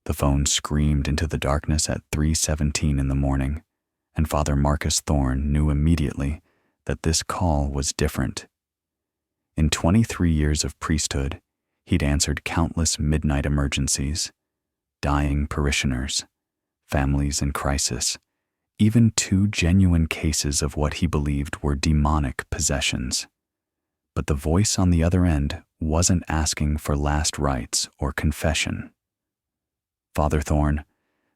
The phone screamed into the darkness at 3:17 in the morning, and Father Marcus Thorne knew immediately that this call was different. In 23 years of priesthood, he'd answered countless midnight emergencies, dying parishioners, families in crisis, even 2 genuine cases of what he believed were demonic possessions. But the voice on the other end wasn't asking for last rites or confession. Father Thorne,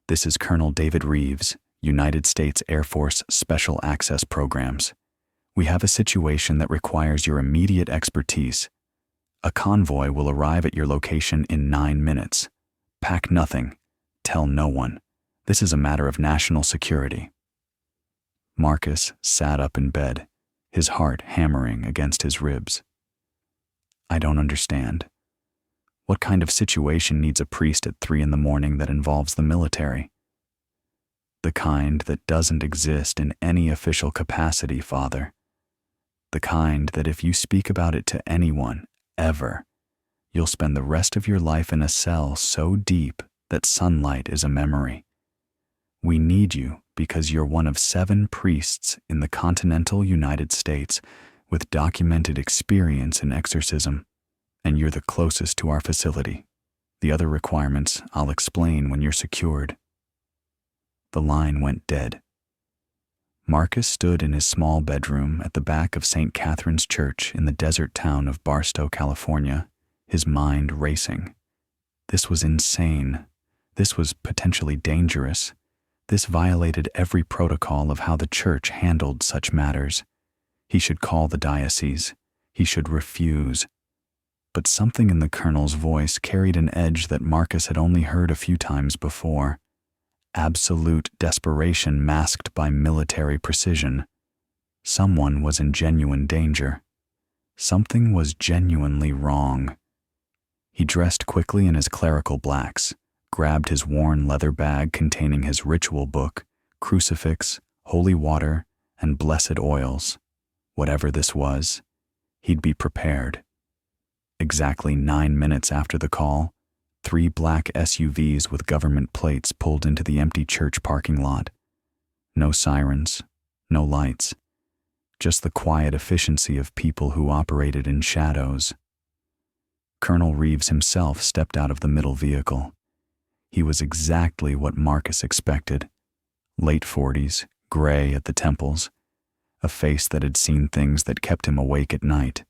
this is Colonel David Reeves, United States Air Force Special Access Programs. We have a situation that requires your immediate expertise. A convoy will arrive at your location in 9 minutes. Pack nothing. Tell no one. This is a matter of national security. Marcus sat up in bed, his heart hammering against his ribs. I don't understand. What kind of situation needs a priest at 3 a.m. that involves the military? The kind that doesn't exist in any official capacity, Father. The kind that if you speak about it to anyone, ever, you'll spend the rest of your life in a cell so deep that sunlight is a memory. We need you because you're one of 7 priests in the continental United States with documented experience in exorcism, and you're the closest to our facility. The other requirements I'll explain when you're secured. The line went dead. Marcus stood in his small bedroom at the back of St. Catherine's Church in the desert town of Barstow, California, his mind racing. This was insane. This was potentially dangerous. This violated every protocol of how the church handled such matters. He should call the diocese. He should refuse. But something in the colonel's voice carried an edge that Marcus had only heard a few times before. Absolute desperation masked by military precision. Someone was in genuine danger. Something was genuinely wrong. He dressed quickly in his clerical blacks, grabbed his worn leather bag containing his ritual book, crucifix, holy water, and blessed oils. Whatever this was, he'd be prepared. Exactly 9 minutes after the call, 3 black SUVs with government plates pulled into the empty church parking lot. No sirens, no lights, just the quiet efficiency of people who operated in shadows. Colonel Reeves himself stepped out of the middle vehicle. He was exactly what Marcus expected. Late 40s, gray at the temples, a face that had seen things that kept him awake at night.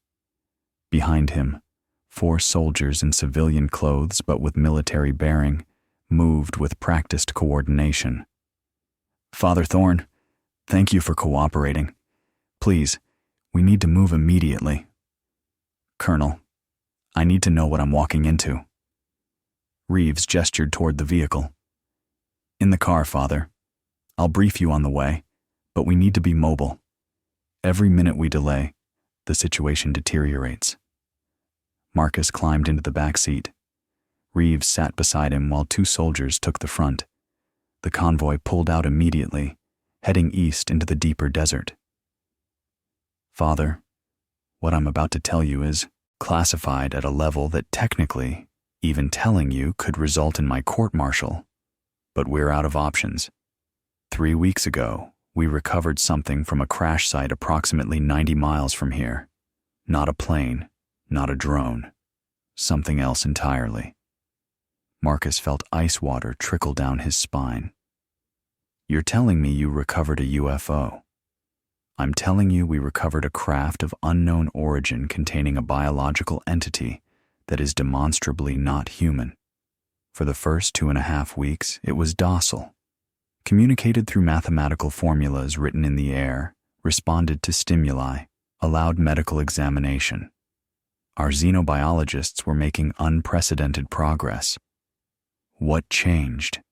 Behind him, 4 soldiers in civilian clothes but with military bearing, moved with practiced coordination. Father Thorne, thank you for cooperating. Please, we need to move immediately. Colonel, I need to know what I'm walking into. Reeves gestured toward the vehicle. In the car, Father. I'll brief you on the way, but we need to be mobile. Every minute we delay, the situation deteriorates. Marcus climbed into the back seat. Reeves sat beside him while 2 soldiers took the front. The convoy pulled out immediately, heading east into the deeper desert. Father, what I'm about to tell you is classified at a level that technically, even telling you could result in my court-martial. But we're out of options. 3 weeks ago, we recovered something from a crash site approximately 90 miles from here. Not a plane. Not a drone. Something else entirely. Marcus felt ice water trickle down his spine. You're telling me you recovered a UFO. I'm telling you we recovered a craft of unknown origin containing a biological entity that is demonstrably not human. For the first 2.5 weeks, it was docile. Communicated through mathematical formulas written in the air, responded to stimuli, allowed medical examination. Our xenobiologists were making unprecedented progress. What changed?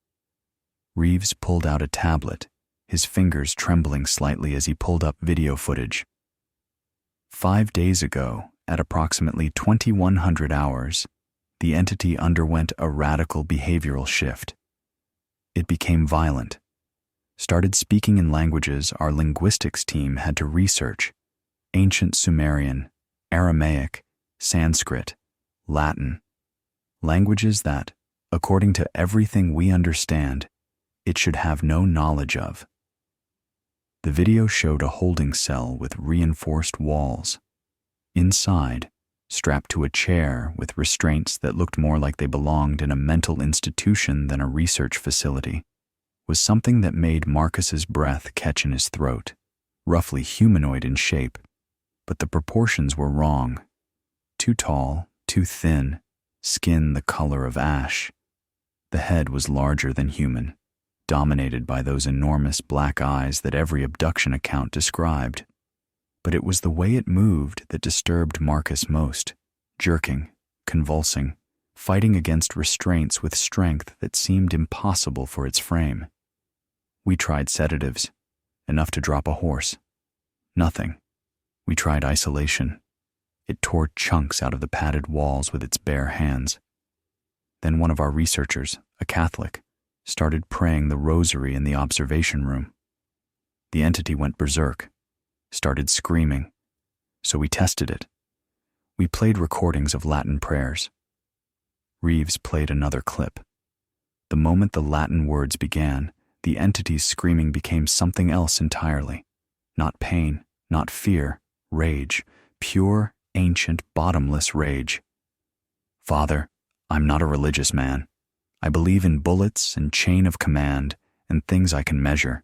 Reeves pulled out a tablet, his fingers trembling slightly as he pulled up video footage. 5 days ago, at approximately 2100 hours, the entity underwent a radical behavioral shift. It became violent, started speaking in languages our linguistics team had to research: ancient Sumerian, Aramaic, Sanskrit, Latin, languages that, According to everything we understand, it should have no knowledge of. The video showed a holding cell with reinforced walls. Inside, strapped to a chair with restraints that looked more like they belonged in a mental institution than a research facility, was something that made Marcus's breath catch in his throat, roughly humanoid in shape, but the proportions were wrong. Too tall, too thin, skin the color of ash. The head was larger than human, dominated by those enormous black eyes that every abduction account described. But it was the way it moved that disturbed Marcus most, jerking, convulsing, fighting against restraints with strength that seemed impossible for its frame. We tried sedatives, enough to drop a horse. Nothing. We tried isolation. It tore chunks out of the padded walls with its bare hands. Then one of our researchers, a Catholic, started praying the rosary in the observation room. The entity went berserk, started screaming, so we tested it. We played recordings of Latin prayers. Reeves played another clip. The moment the Latin words began, the entity's screaming became something else entirely. Not pain, not fear, rage, pure, ancient, bottomless rage. Father, I'm not a religious man. I believe in bullets and chain of command and things I can measure.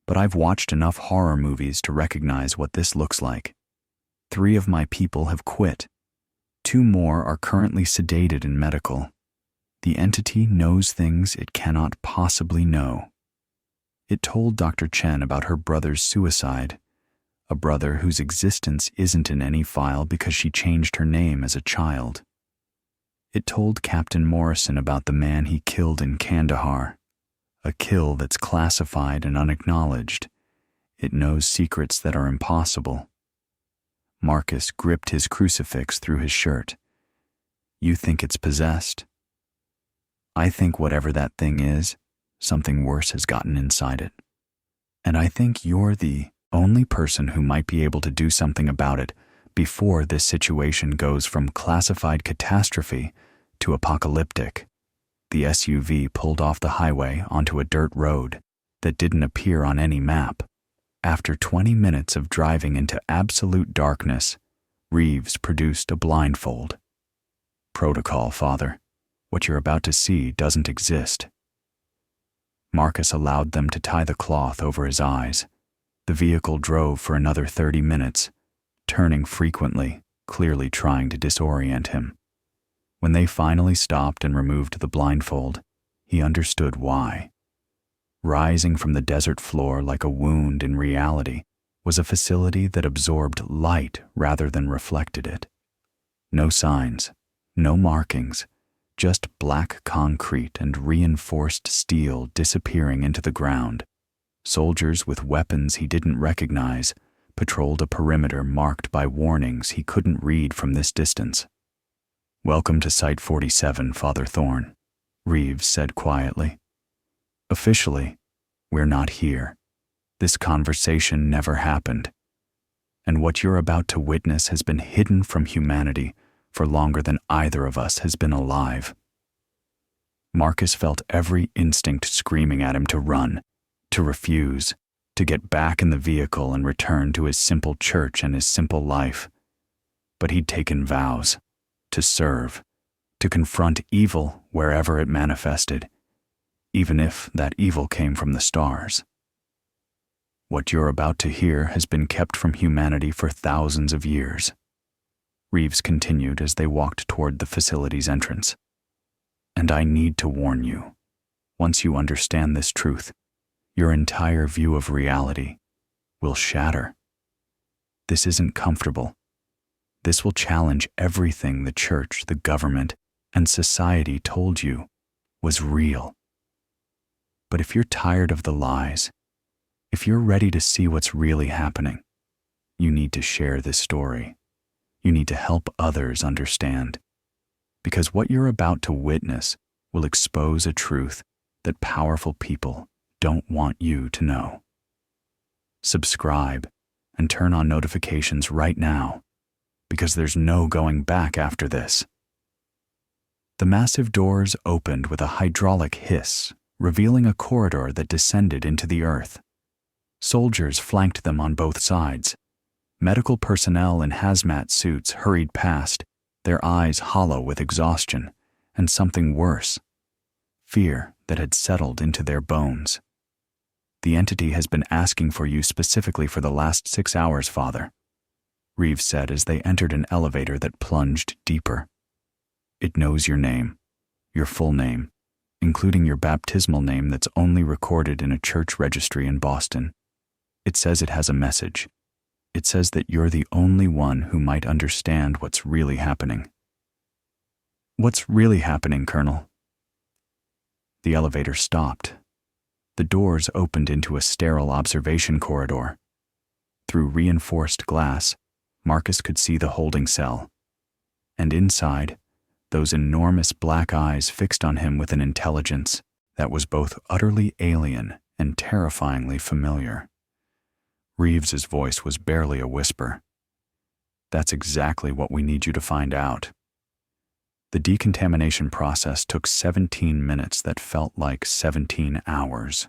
But I've watched enough horror movies to recognize what this looks like. 3 of my people have quit. 2 more are currently sedated in medical. The entity knows things it cannot possibly know. It told Dr. Chen about her brother's suicide, a brother whose existence isn't in any file because she changed her name as a child. It told Captain Morrison about the man he killed in Kandahar, a kill that's classified and unacknowledged. It knows secrets that are impossible. Marcus gripped his crucifix through his shirt. You think it's possessed? I think whatever that thing is, something worse has gotten inside it. And I think you're the only person who might be able to do something about it before this situation goes from classified catastrophe to apocalyptic. The SUV pulled off the highway onto a dirt road that didn't appear on any map. After 20 minutes of driving into absolute darkness, Reeves produced a blindfold. Protocol, Father. What you're about to see doesn't exist. Marcus allowed them to tie the cloth over his eyes. The vehicle drove for another 30 minutes, turning frequently, clearly trying to disorient him. When they finally stopped and removed the blindfold, he understood why. Rising from the desert floor like a wound in reality was a facility that absorbed light rather than reflected it. No signs, no markings, just black concrete and reinforced steel disappearing into the ground. Soldiers with weapons he didn't recognize patrolled a perimeter marked by warnings he couldn't read from this distance. Welcome to Site 47, Father Thorne, Reeves said quietly. Officially, we're not here. This conversation never happened. And what you're about to witness has been hidden from humanity for longer than either of us has been alive. Marcus felt every instinct screaming at him to run, to refuse, to get back in the vehicle and return to his simple church and his simple life. But he'd taken vows to serve, to confront evil wherever it manifested, even if that evil came from the stars. What you're about to hear has been kept from humanity for thousands of years. Reeves continued as they walked toward the facility's entrance. And I need to warn you, once you understand this truth, your entire view of reality will shatter. This isn't comfortable. This will challenge everything the church, the government, and society told you was real. But if you're tired of the lies, if you're ready to see what's really happening, you need to share this story. You need to help others understand. Because what you're about to witness will expose a truth that powerful people don't want you to know. Subscribe and turn on notifications right now, because there's no going back after this. The massive doors opened with a hydraulic hiss, revealing a corridor that descended into the earth. Soldiers flanked them on both sides. Medical personnel in hazmat suits hurried past, their eyes hollow with exhaustion, and something worse, fear that had settled into their bones. "The entity has been asking for you specifically for the last 6 hours, Father," Reeves said as they entered an elevator that plunged deeper. "It knows your name, your full name, including your baptismal name that's only recorded in a church registry in Boston. It says it has a message. It says that you're the only one who might understand what's really happening." "What's really happening, Colonel?" The elevator stopped. The doors opened into a sterile observation corridor. Through reinforced glass, Marcus could see the holding cell. And inside, those enormous black eyes fixed on him with an intelligence that was both utterly alien and terrifyingly familiar. Reeves's voice was barely a whisper. "That's exactly what we need you to find out." The decontamination process took 17 minutes that felt like 17 hours.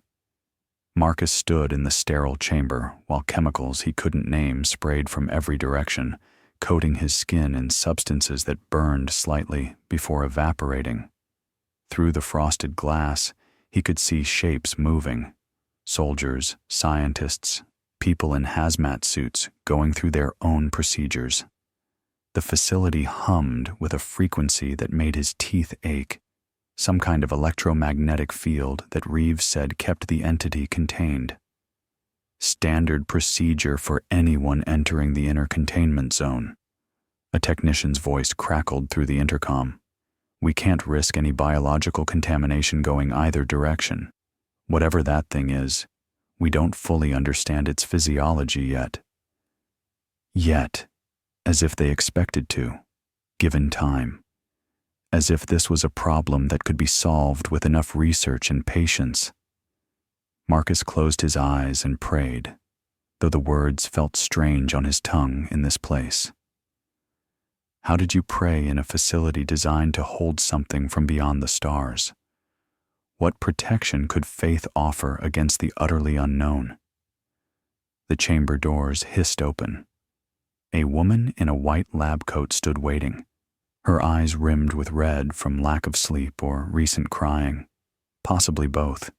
Marcus stood in the sterile chamber while chemicals he couldn't name sprayed from every direction, coating his skin in substances that burned slightly before evaporating. Through the frosted glass, he could see shapes moving: soldiers, scientists, people in hazmat suits going through their own procedures. The facility hummed with a frequency that made his teeth ache, some kind of electromagnetic field that Reeves said kept the entity contained. "Standard procedure for anyone entering the inner containment zone." A technician's voice crackled through the intercom. "We can't risk any biological contamination going either direction. Whatever that thing is, we don't fully understand its physiology yet." Yet, as if they expected to, given time. As if this was a problem that could be solved with enough research and patience. Marcus closed his eyes and prayed, though the words felt strange on his tongue in this place. How did you pray in a facility designed to hold something from beyond the stars? What protection could faith offer against the utterly unknown? The chamber doors hissed open. A woman in a white lab coat stood waiting, her eyes rimmed with red from lack of sleep or recent crying, possibly both.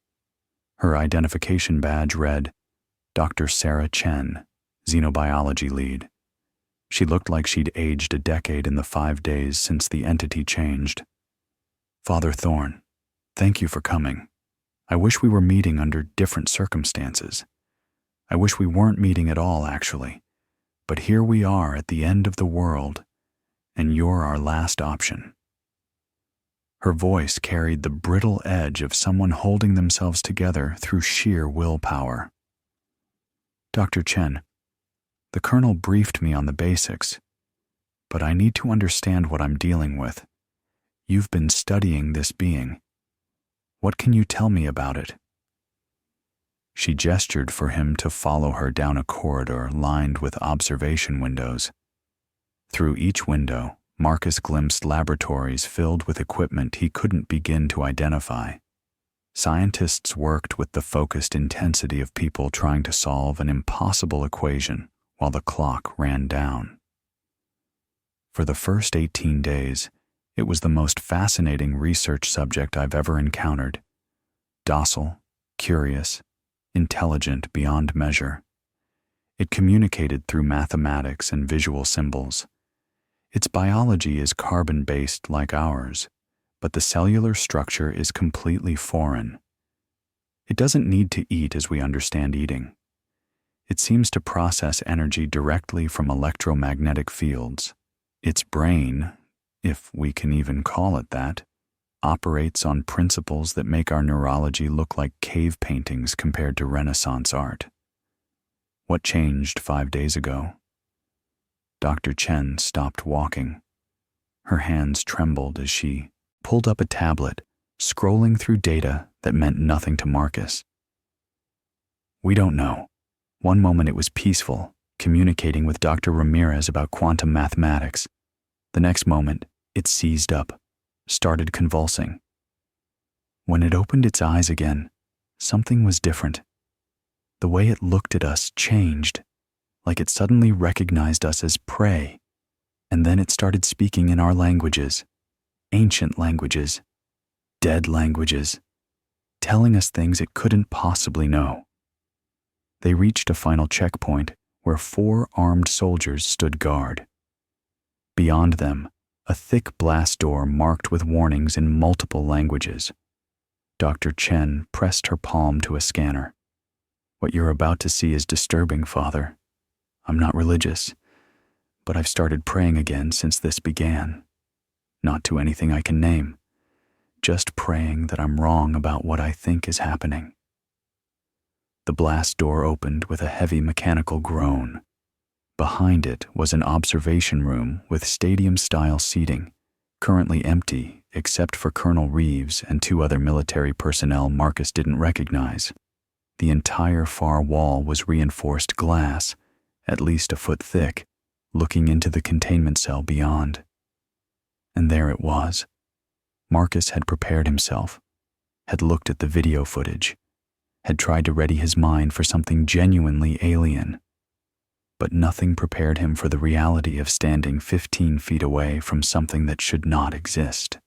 Her identification badge read, Dr. Sarah Chen, Xenobiology Lead. She looked like she'd aged a decade in the 5 days since the entity changed. "Father Thorne, thank you for coming. I wish we were meeting under different circumstances. I wish we weren't meeting at all, actually. But here we are at the end of the world, and you're our last option." Her voice carried the brittle edge of someone holding themselves together through sheer willpower. "Dr. Chen, the Colonel briefed me on the basics, but I need to understand what I'm dealing with. You've been studying this being. What can you tell me about it?" She gestured for him to follow her down a corridor lined with observation windows. Through each window, Marcus glimpsed laboratories filled with equipment he couldn't begin to identify. Scientists worked with the focused intensity of people trying to solve an impossible equation while the clock ran down. For the first 18 days, it was the most fascinating research subject I've ever encountered. Docile, curious, intelligent beyond measure. It communicated through mathematics and visual symbols. Its biology is carbon-based like ours, but the cellular structure is completely foreign. It doesn't need to eat as we understand eating. It seems to process energy directly from electromagnetic fields. Its brain, if we can even call it that, operates on principles that make our neurology look like cave paintings compared to Renaissance art. What changed 5 days ago? Dr. Chen stopped walking. Her hands trembled as she pulled up a tablet, scrolling through data that meant nothing to Marcus. "We don't know. One moment it was peaceful, communicating with Dr. Ramirez about quantum mathematics. The next moment, it seized up, started convulsing. When it opened its eyes again, something was different. The way it looked at us changed, like it suddenly recognized us as prey, and then it started speaking in our languages, ancient languages, dead languages, telling us things it couldn't possibly know. They reached a final checkpoint where 4 armed soldiers stood guard. Beyond them, a thick blast door marked with warnings in multiple languages. Dr. Chen pressed her palm to a scanner. "What you're about to see is disturbing, Father. I'm not religious, but I've started praying again since this began. Not to anything I can name, just praying that I'm wrong about what I think is happening." The blast door opened with a heavy mechanical groan. Behind it was an observation room with stadium-style seating, currently empty except for Colonel Reeves and 2 other military personnel Marcus didn't recognize. The entire far wall was reinforced glass, at least a foot thick, looking into the containment cell beyond. And there it was. Marcus had prepared himself, had looked at the video footage, had tried to ready his mind for something genuinely alien. But nothing prepared him for the reality of standing 15 feet away from something that should not exist.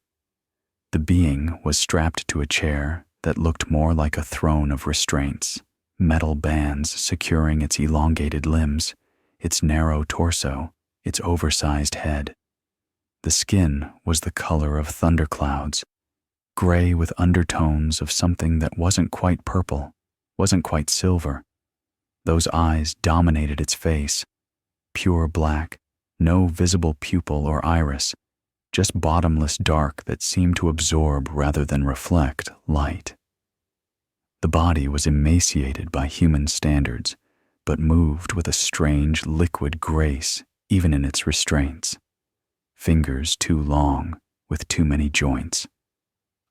The being was strapped to a chair that looked more like a throne of restraints, metal bands securing its elongated limbs, its narrow torso, its oversized head. The skin was the color of thunderclouds, gray with undertones of something that wasn't quite purple, wasn't quite silver. Those eyes dominated its face, pure black, no visible pupil or iris, just bottomless dark that seemed to absorb rather than reflect light. The body was emaciated by human standards, but moved with a strange liquid grace even in its restraints. Fingers too long, with too many joints.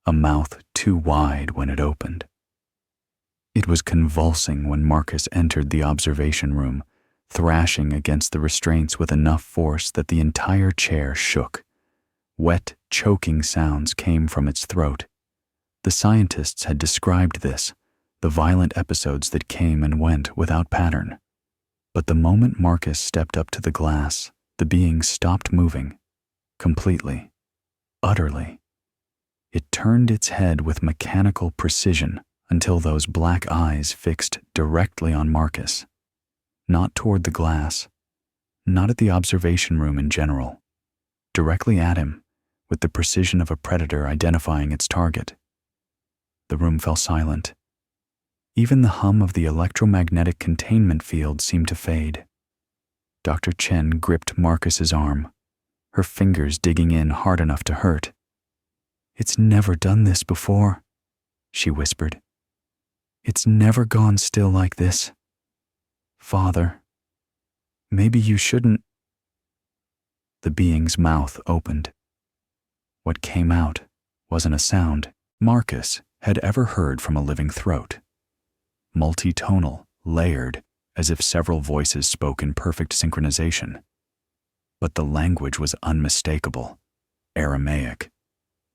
A mouth too wide when it opened. It was convulsing when Marcus entered the observation room, thrashing against the restraints with enough force that the entire chair shook. Wet, choking sounds came from its throat. The scientists had described this, the violent episodes that came and went without pattern. But the moment Marcus stepped up to the glass, the being stopped moving. Completely. Utterly. It turned its head with mechanical precision until those black eyes fixed directly on Marcus. Not toward the glass, not at the observation room in general. Directly at him, with the precision of a predator identifying its target. The room fell silent. Even the hum of the electromagnetic containment field seemed to fade. Dr. Chen gripped Marcus's arm, her fingers digging in hard enough to hurt. "It's never done this before," she whispered. "It's never gone still like this. Father, maybe you shouldn't." The being's mouth opened. What came out wasn't a sound Marcus had ever heard from a living throat. Multitonal, layered, as if several voices spoke in perfect synchronization. But the language was unmistakable. Aramaic.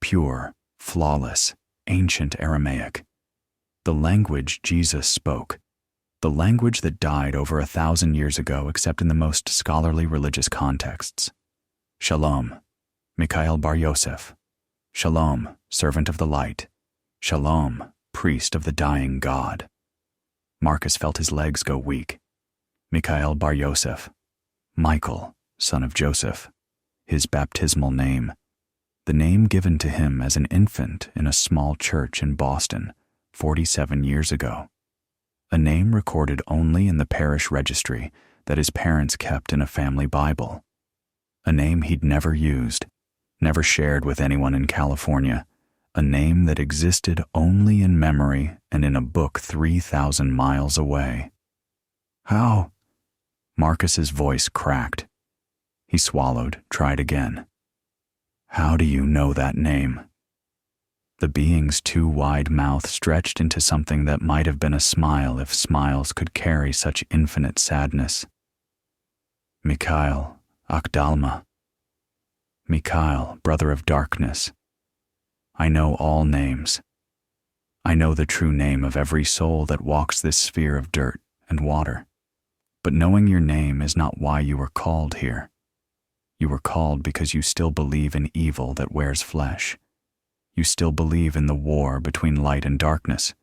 Pure, flawless, ancient Aramaic. The language Jesus spoke. The language that died over 1,000 years ago except in the most scholarly religious contexts. Shalom, Mikhail Bar Yosef. Shalom, servant of the light. Shalom, priest of the dying God. Marcus felt his legs go weak. Mikhail Bar Yosef. Michael, son of Joseph. His baptismal name. The name given to him as an infant in a small church in Boston 47 years ago. A name recorded only in the parish registry that his parents kept in a family Bible. A name he'd never used, never shared with anyone in California. A name that existed only in memory and in a book 3,000 miles away. "How?" Marcus's voice cracked. He swallowed, tried again. "How do you know that name?" The being's too wide mouth stretched into something that might have been a smile if smiles could carry such infinite sadness. "Mikhail, Akdalma. Mikhail, brother of darkness, I know all names. I know the true name of every soul that walks this sphere of dirt and water. But knowing your name is not why you were called here. You were called because you still believe in evil that wears flesh. You still believe in the war between light and darkness.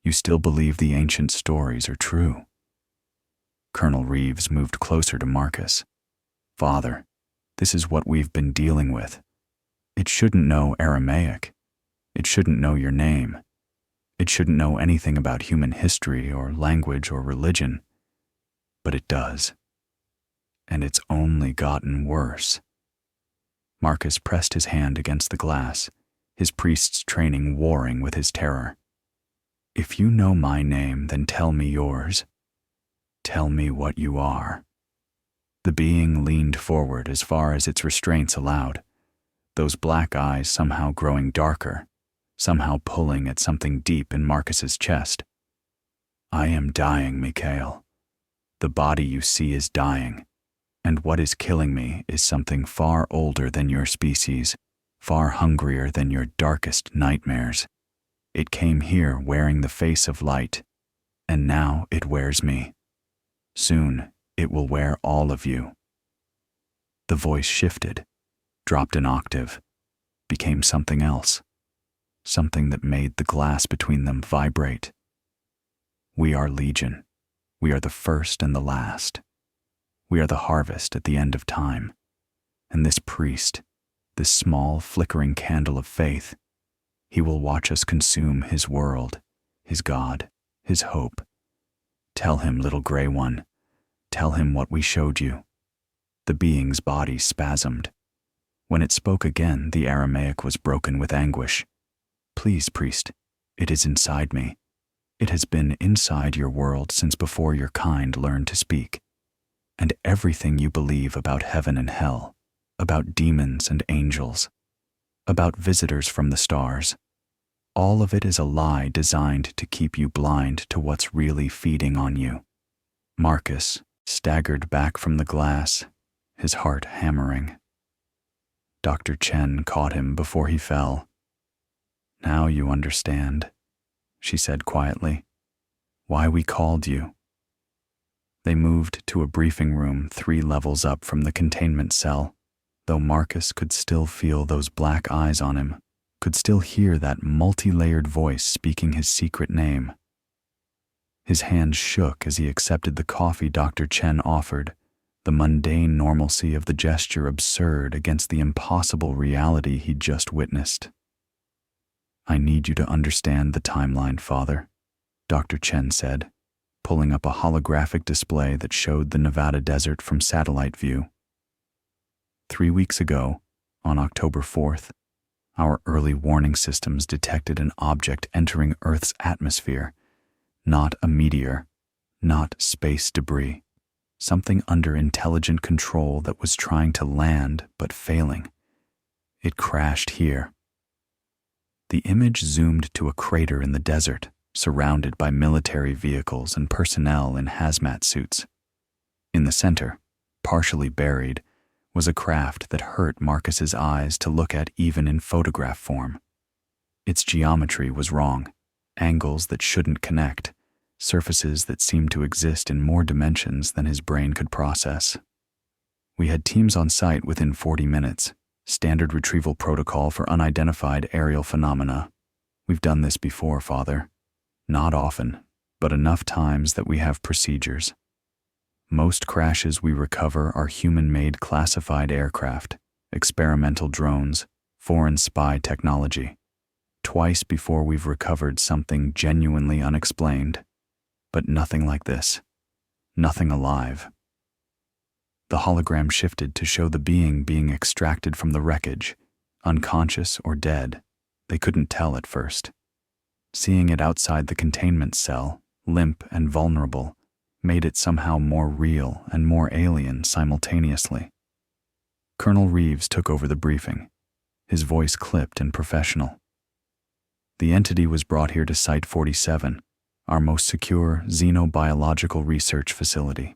You still believe the ancient stories are true. Colonel Reeves moved closer to Marcus. Father, this is what we've been dealing with. It shouldn't know Aramaic. It shouldn't know your name. It shouldn't know anything about human history or language or religion. But it does. And it's only gotten worse. Marcus pressed his hand against the glass, his priest's training warring with his terror. If you know my name, then tell me yours. Tell me what you are. The being leaned forward as far as its restraints allowed, those black eyes somehow growing darker, somehow pulling at something deep in Marcus's chest. I am dying, Mikhail. The body you see is dying, and what is killing me is something far older than your species, far hungrier than your darkest nightmares. It came here wearing the face of light, and now it wears me. Soon, it will wear all of you. The voice shifted, dropped an octave, became something else, something that made the glass between them vibrate. We are Legion. We are the first and the last. We are the harvest at the end of time. And this priest, this small flickering candle of faith, he will watch us consume his world, his God, his hope. Tell him, little gray one. Tell him what we showed you. The being's body spasmed. When it spoke again, the Aramaic was broken with anguish. Please, priest, it is inside me. It has been inside your world since before your kind learned to speak. And everything you believe about heaven and hell, about demons and angels, about visitors from the stars, all of it is a lie designed to keep you blind to what's really feeding on you. Marcus staggered back from the glass, his heart hammering. Dr. Chen caught him before he fell. Now you understand, she said quietly, why we called you. They moved to a briefing room 3 levels up from the containment cell, though Marcus could still feel those black eyes on him, could still hear that multi-layered voice speaking his secret name. His hand shook as he accepted the coffee Dr. Chen offered, the mundane normalcy of the gesture absurd against the impossible reality he'd just witnessed. I need you to understand the timeline, Father, Dr. Chen said, pulling up a holographic display that showed the Nevada desert from satellite view. 3 weeks ago, on October 4th, our early warning systems detected an object entering Earth's atmosphere, not a meteor, not space debris, something under intelligent control that was trying to land but failing. It crashed here. The image zoomed to a crater in the desert, surrounded by military vehicles and personnel in hazmat suits. In the center, partially buried, was a craft that hurt Marcus's eyes to look at even in photograph form. Its geometry was wrong, angles that shouldn't connect, surfaces that seemed to exist in more dimensions than his brain could process. We had teams on site within 40 minutes, standard retrieval protocol for unidentified aerial phenomena. We've done this before, Father. Not often, but enough times that we have procedures. Most crashes we recover are human-made classified aircraft, experimental drones, foreign spy technology. Twice before we've recovered something genuinely unexplained, but nothing like this. Nothing alive. The hologram shifted to show the being extracted from the wreckage, unconscious or dead. They couldn't tell at first. Seeing it outside the containment cell, limp and vulnerable, made it somehow more real and more alien simultaneously. Colonel Reeves took over the briefing, his voice clipped and professional. The entity was brought here to Site 47, our most secure xenobiological research facility.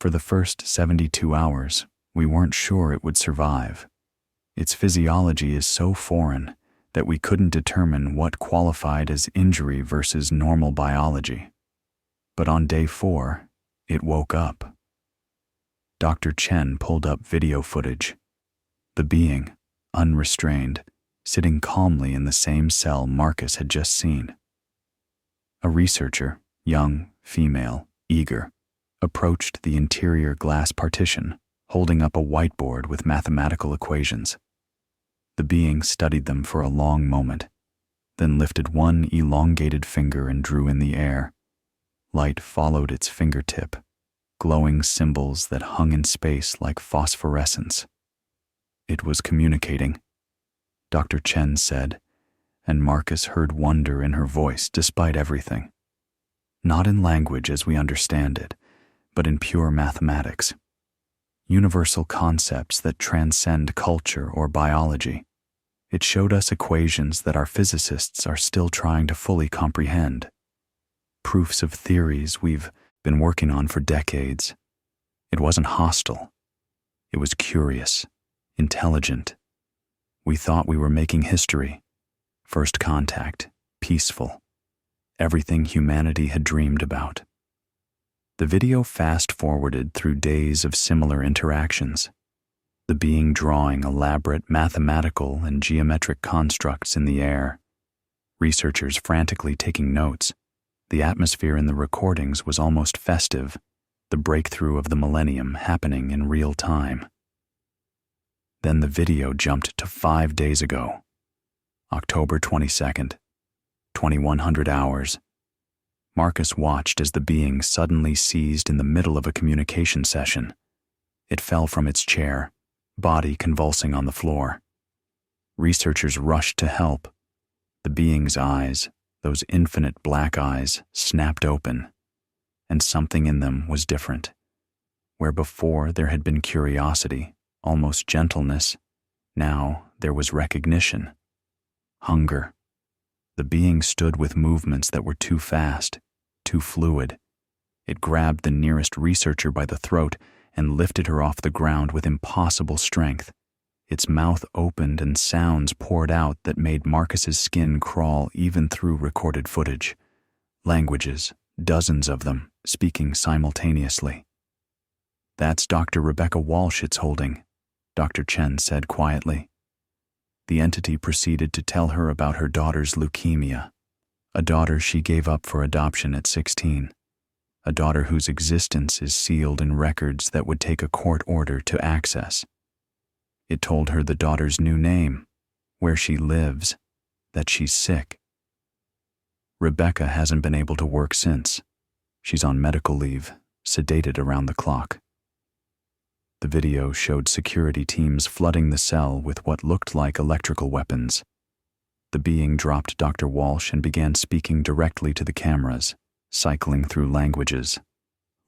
For the first 72 hours, we weren't sure it would survive. Its physiology is so foreign that we couldn't determine what qualified as injury versus normal biology. But on day 4, it woke up. Dr. Chen pulled up video footage. The being, unrestrained, sitting calmly in the same cell Marcus had just seen. A researcher, young, female, eager, approached the interior glass partition, holding up a whiteboard with mathematical equations. The being studied them for a long moment, then lifted one elongated finger and drew in the air. Light followed its fingertip, glowing symbols that hung in space like phosphorescence. It was communicating, Dr. Chen said, and Marcus heard wonder in her voice despite everything. Not in language as we understand it, but in pure mathematics. Universal concepts that transcend culture or biology. It showed us equations that our physicists are still trying to fully comprehend. Proofs of theories we've been working on for decades. It wasn't hostile. It was curious, intelligent. We thought we were making history. First contact, peaceful. Everything humanity had dreamed about. The video fast-forwarded through days of similar interactions, the being drawing elaborate mathematical and geometric constructs in the air, researchers frantically taking notes. The atmosphere in the recordings was almost festive, the breakthrough of the millennium happening in real time. Then the video jumped to 5 days ago, October 22nd, 2100 hours. Marcus watched as the being suddenly seized in the middle of a communication session. It fell from its chair, body convulsing on the floor. Researchers rushed to help. The being's eyes, those infinite black eyes, snapped open, and something in them was different. Where before there had been curiosity, almost gentleness, now there was recognition, hunger. The being stood with movements that were too fast, too fluid. It grabbed the nearest researcher by the throat and lifted her off the ground with impossible strength. Its mouth opened and sounds poured out that made Marcus's skin crawl even through recorded footage. Languages, dozens of them, speaking simultaneously. "That's Dr. Rebecca Walsh it's holding," Dr. Chen said quietly. The entity proceeded to tell her about her daughter's leukemia, a daughter she gave up for adoption at 16, a daughter whose existence is sealed in records that would take a court order to access. It told her the daughter's new name, where she lives, that she's sick. Rebecca hasn't been able to work since. She's on medical leave, sedated around the clock. The video showed security teams flooding the cell with what looked like electrical weapons. The being dropped Dr. Walsh and began speaking directly to the cameras, cycling through languages: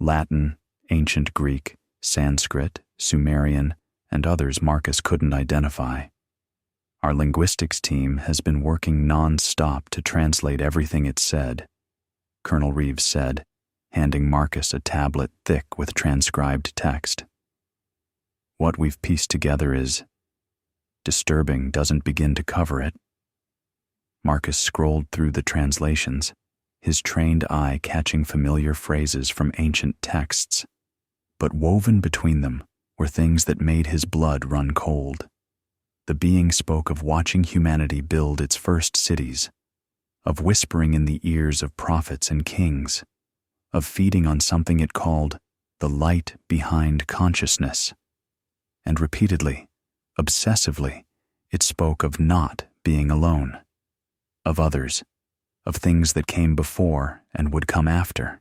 Latin, Ancient Greek, Sanskrit, Sumerian, and others Marcus couldn't identify. Our linguistics team has been working non-stop to translate everything it said, Colonel Reeves said, handing Marcus a tablet thick with transcribed text. What we've pieced together is disturbing doesn't begin to cover it. Marcus scrolled through the translations, his trained eye catching familiar phrases from ancient texts. But woven between them were things that made his blood run cold. The being spoke of watching humanity build its first cities, of whispering in the ears of prophets and kings, of feeding on something it called the light behind consciousness. And repeatedly, obsessively, it spoke of not being alone, of others, of things that came before and would come after.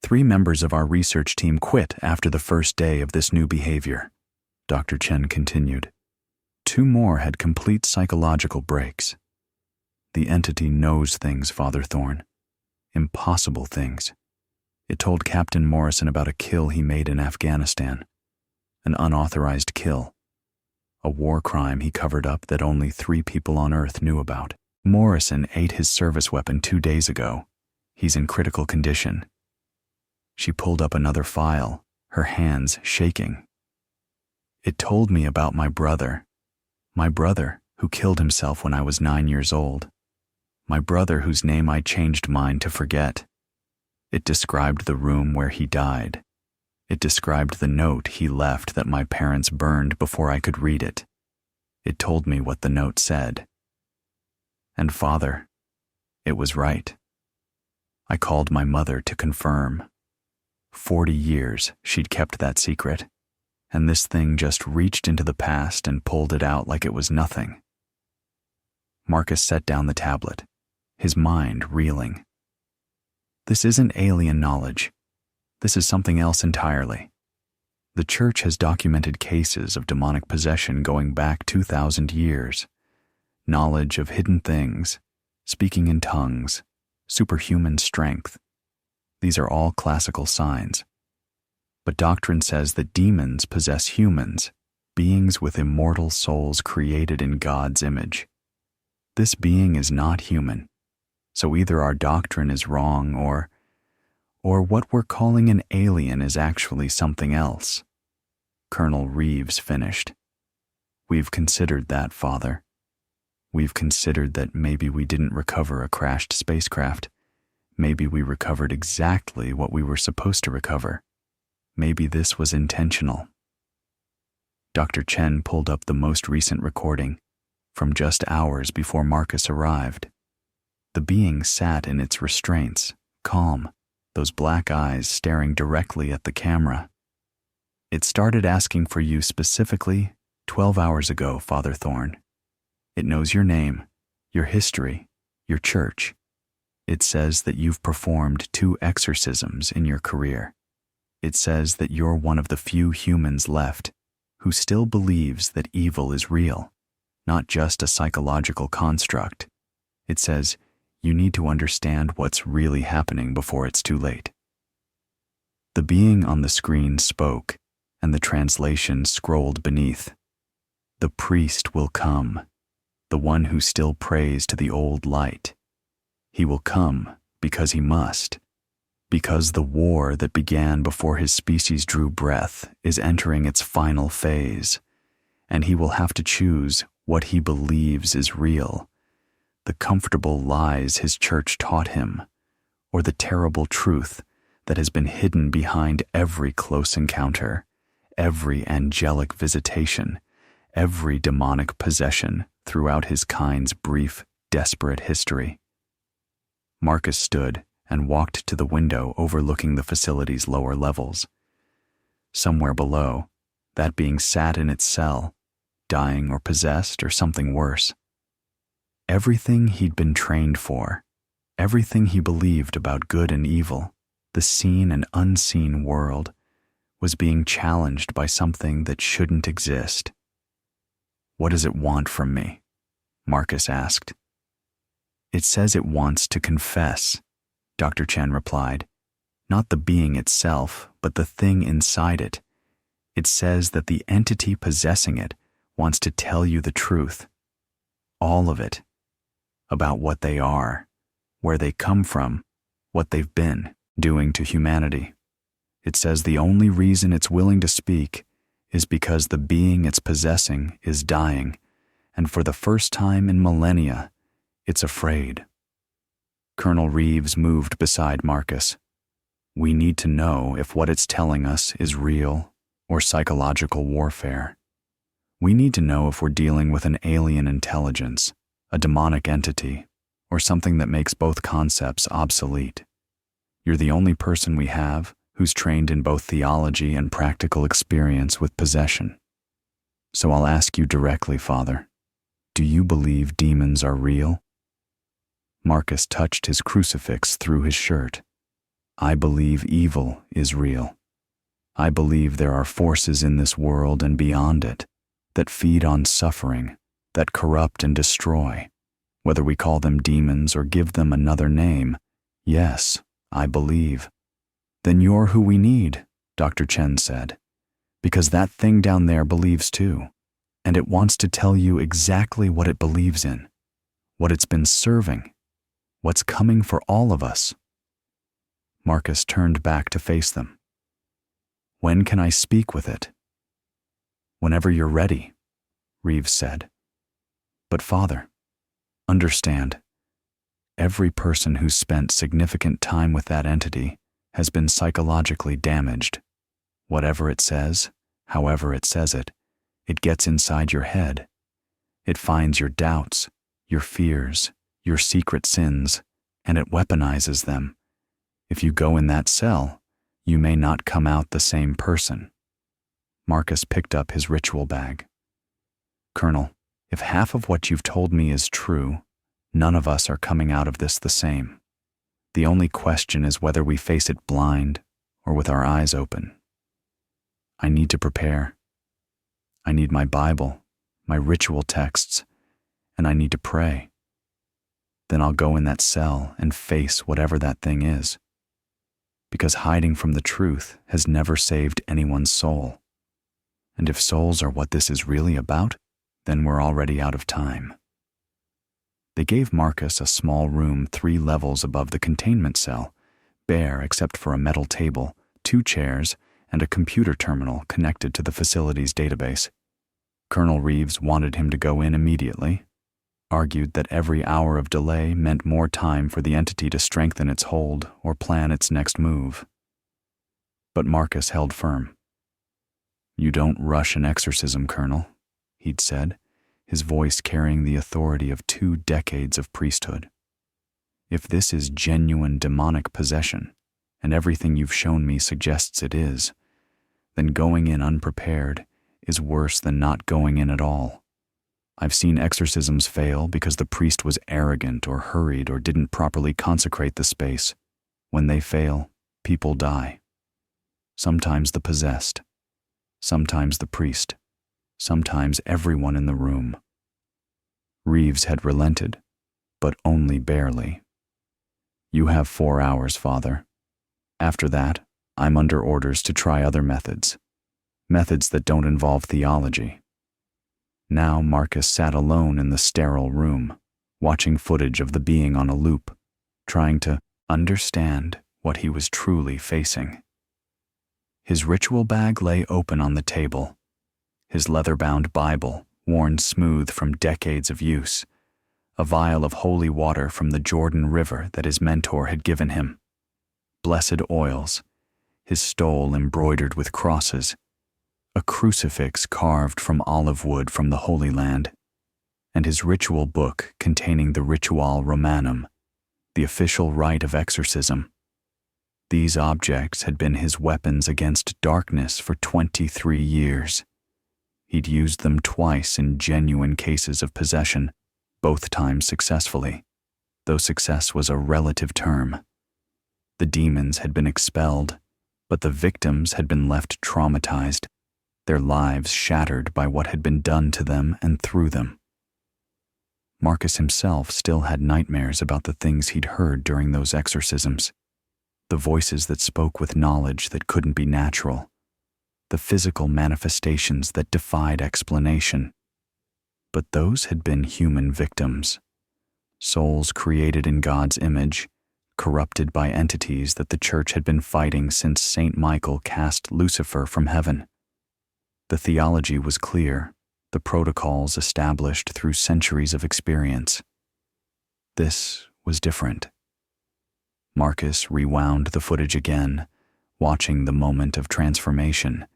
3 members of our research team quit after the first day of this new behavior, Dr. Chen continued. 2 more had complete psychological breaks. The entity knows things, Father Thorne. Impossible things. It told Captain Morrison about a kill he made in Afghanistan. An unauthorized kill. A war crime he covered up that only 3 people on Earth knew about. Morrison ate his service weapon 2 days ago. He's in critical condition. She pulled up another file, her hands shaking. It told me about my brother. My brother, who killed himself when I was 9 years old. My brother, whose name I changed mine to forget. It described the room where he died. It described the note he left that my parents burned before I could read it. It told me what the note said. And Father, it was right. I called my mother to confirm. 40 years she'd kept that secret, and this thing just reached into the past and pulled it out like it was nothing. Marcus set down the tablet, his mind reeling. This isn't alien knowledge. This is something else entirely. The church has documented cases of demonic possession going back 2,000 years. Knowledge of hidden things, speaking in tongues, superhuman strength. These are all classical signs. But doctrine says that demons possess humans, beings with immortal souls created in God's image. This being is not human, so either our doctrine is wrong or what we're calling an alien is actually something else. Colonel Reeves finished. We've considered that, Father. We've considered that maybe we didn't recover a crashed spacecraft. Maybe we recovered exactly what we were supposed to recover. Maybe this was intentional. Dr. Chen pulled up the most recent recording from just hours before Marcus arrived. The being sat in its restraints, calm, those black eyes staring directly at the camera. It started asking for you specifically 12 hours ago, Father Thorne. It knows your name, your history, your church. It says that you've performed 2 exorcisms in your career. It says that you're one of the few humans left who still believes that evil is real, not just a psychological construct. It says you need to understand what's really happening before it's too late. The being on the screen spoke, and the translation scrolled beneath. The priest will come, the one who still prays to the old light. He will come because he must, because the war that began before his species drew breath is entering its final phase, and he will have to choose what he believes is real, the comfortable lies his church taught him, or the terrible truth that has been hidden behind every close encounter, every angelic visitation, every demonic possession throughout his kind's brief, desperate history. Marcus stood and walked to the window overlooking the facility's lower levels. Somewhere below, that being sat in its cell, dying or possessed or something worse. Everything he'd been trained for, everything he believed about good and evil, the seen and unseen world, was being challenged by something that shouldn't exist. What does it want from me? Marcus asked. It says it wants to confess, Dr. Chen replied. Not the being itself, but the thing inside it. It says that the entity possessing it wants to tell you the truth. All of it. About what they are, where they come from, what they've been doing to humanity. It says the only reason it's willing to speak is because the being it's possessing is dying, and for the first time in millennia, it's afraid. Colonel Reeves moved beside Marcus. We need to know if what it's telling us is real or psychological warfare. We need to know if we're dealing with an alien intelligence, a demonic entity, or something that makes both concepts obsolete. You're the only person we have who's trained in both theology and practical experience with possession. So I'll ask you directly, Father, do you believe demons are real? Marcus touched his crucifix through his shirt. I believe evil is real. I believe there are forces in this world and beyond it that feed on suffering, that corrupt and destroy. Whether we call them demons or give them another name, yes, I believe. Then you're who we need, Dr. Chen said, because that thing down there believes too, and it wants to tell you exactly what it believes in, what it's been serving, what's coming for all of us. Marcus turned back to face them. When can I speak with it? Whenever you're ready, Reeves said. But Father, understand, every person who's spent significant time with that entity has been psychologically damaged. Whatever it says, however it says it gets inside your head. It finds your doubts, your fears, your secret sins, and it weaponizes them. If you go in that cell, you may not come out the same person. Marcus picked up his ritual bag. Colonel, if half of what you've told me is true, none of us are coming out of this the same. The only question is whether we face it blind or with our eyes open. I need to prepare. I need my Bible, my ritual texts, and I need to pray. Then I'll go in that cell and face whatever that thing is. Because hiding from the truth has never saved anyone's soul. And if souls are what this is really about, then we're already out of time. They gave Marcus a small room 3 levels above the containment cell, bare except for a metal table, 2 chairs, and a computer terminal connected to the facility's database. Colonel Reeves wanted him to go in immediately, argued that every hour of delay meant more time for the entity to strengthen its hold or plan its next move. But Marcus held firm. "You don't rush an exorcism, Colonel," he'd said, his voice carrying the authority of 2 decades of priesthood. "If this is genuine demonic possession, and everything you've shown me suggests it is, then going in unprepared is worse than not going in at all. I've seen exorcisms fail because the priest was arrogant or hurried or didn't properly consecrate the space. When they fail, people die. Sometimes the possessed, sometimes the priest, sometimes everyone in the room." Reeves had relented, but only barely. "You have 4 hours, Father. After that, I'm under orders to try other methods that don't involve theology." Now Marcus sat alone in the sterile room, watching footage of the being on a loop, trying to understand what he was truly facing. His ritual bag lay open on the table, his leather-bound Bible worn smooth from decades of use, a vial of holy water from the Jordan River that his mentor had given him, blessed oils, his stole embroidered with crosses, a crucifix carved from olive wood from the Holy Land, and his ritual book containing the Ritual Romanum, the official rite of exorcism. These objects had been his weapons against darkness for 23 years. He'd used them twice in genuine cases of possession, both times successfully, though success was a relative term. The demons had been expelled, but the victims had been left traumatized, their lives shattered by what had been done to them and through them. Marcus himself still had nightmares about the things he'd heard during those exorcisms, the voices that spoke with knowledge that couldn't be natural, the physical manifestations that defied explanation. But those had been human victims, souls created in God's image, corrupted by entities that the church had been fighting since St. Michael cast Lucifer from heaven. The theology was clear, the protocols established through centuries of experience. This was different. Marcus rewound the footage again, watching the moment of transformation.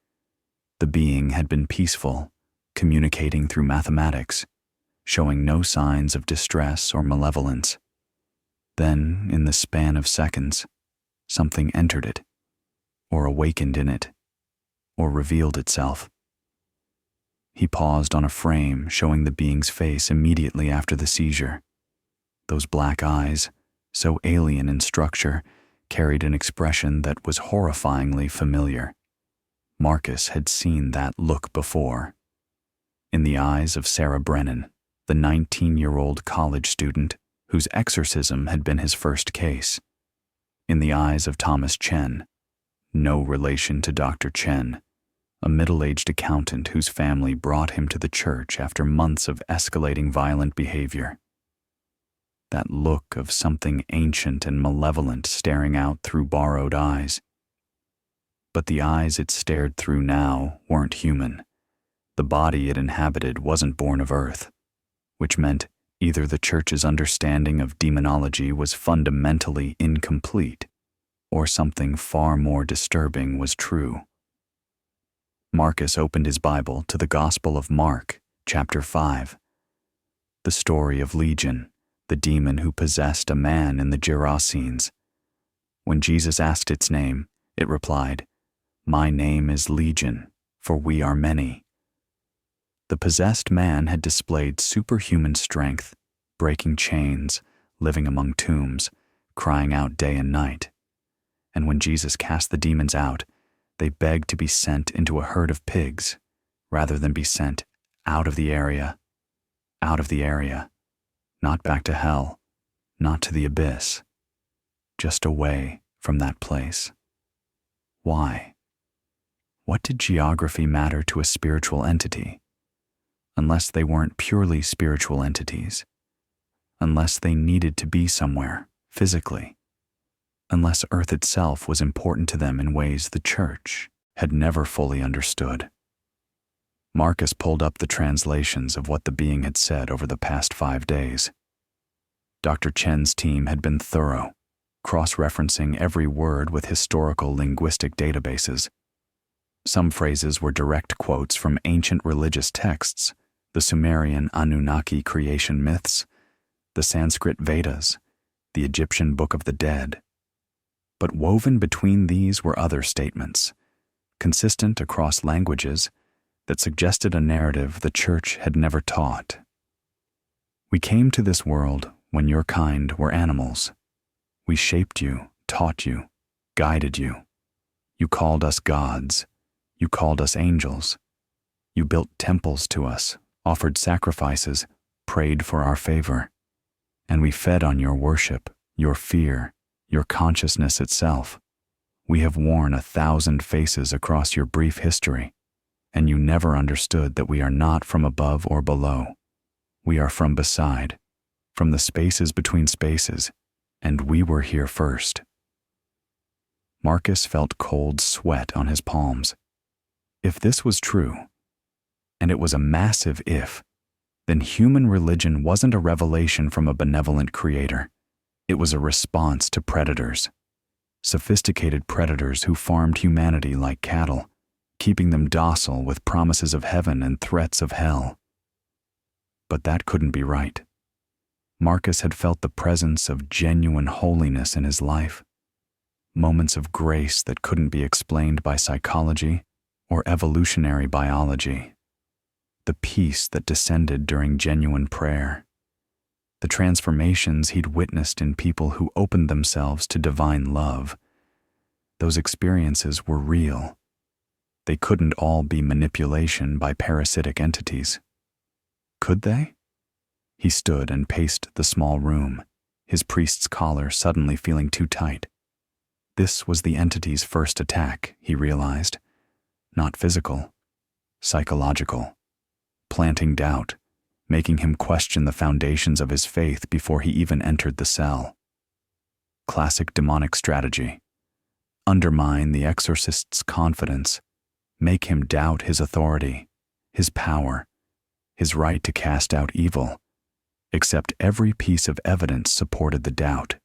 The being had been peaceful, communicating through mathematics, showing no signs of distress or malevolence. Then, in the span of seconds, something entered it, or awakened in it, or revealed itself. He paused on a frame showing the being's face immediately after the seizure. Those black eyes, so alien in structure, carried an expression that was horrifyingly familiar. Marcus had seen that look before. In the eyes of Sarah Brennan, the 19-year-old college student whose exorcism had been his first case. In the eyes of Thomas Chen, no relation to Dr. Chen, a middle-aged accountant whose family brought him to the church after months of escalating violent behavior. That look of something ancient and malevolent staring out through borrowed eyes. But the eyes it stared through now weren't human. The body it inhabited wasn't born of earth. which meant either the church's understanding of demonology was fundamentally incomplete, or something far more disturbing was true. Marcus opened his Bible to the Gospel of Mark, chapter 5. The story of Legion, the demon who possessed a man in the Gerasenes. When Jesus asked its name, it replied, "My name is Legion, for we are many." The possessed man had displayed superhuman strength, breaking chains, living among tombs, crying out day and night. And when Jesus cast the demons out, they begged to be sent into a herd of pigs, rather than be sent out of the area, not back to hell, not to the abyss, just away from that place. Why? What did geography matter to a spiritual entity? Unless they weren't purely spiritual entities, unless they needed to be somewhere, physically, unless Earth itself was important to them in ways the Church had never fully understood. Marcus pulled up the translations of what the being had said over the past 5 days. Dr. Chen's team had been thorough, cross-referencing every word with historical linguistic databases. Some phrases were direct quotes from ancient religious texts, the Sumerian Anunnaki creation myths, the Sanskrit Vedas, the Egyptian Book of the Dead. But woven between these were other statements, consistent across languages, that suggested a narrative the Church had never taught. We came to this world when your kind were animals. We shaped you, taught you, guided you. You called us gods. You called us angels. You built temples to us, offered sacrifices, prayed for our favor. And we fed on your worship, your fear, your consciousness itself. We have worn 1,000 faces across your brief history, and you never understood that we are not from above or below. We are from beside, from the spaces between spaces, and we were here first. Marcus felt cold sweat on his palms. If this was true, and it was a massive if, then human religion wasn't a revelation from a benevolent creator. It was a response to predators, sophisticated predators who farmed humanity like cattle, keeping them docile with promises of heaven and threats of hell. But that couldn't be right. Marcus had felt the presence of genuine holiness in his life, moments of grace that couldn't be explained by psychology or evolutionary biology, the peace that descended during genuine prayer, the transformations he'd witnessed in people who opened themselves to divine love. Those experiences were real. They couldn't all be manipulation by parasitic entities. Could they? He stood and paced the small room, his priest's collar suddenly feeling too tight. This was the entity's first attack, he realized. Not physical, psychological, planting doubt, making him question the foundations of his faith before he even entered the cell. Classic demonic strategy. Undermine the exorcist's confidence, make him doubt his authority, his power, his right to cast out evil, except every piece of evidence supported the doubt.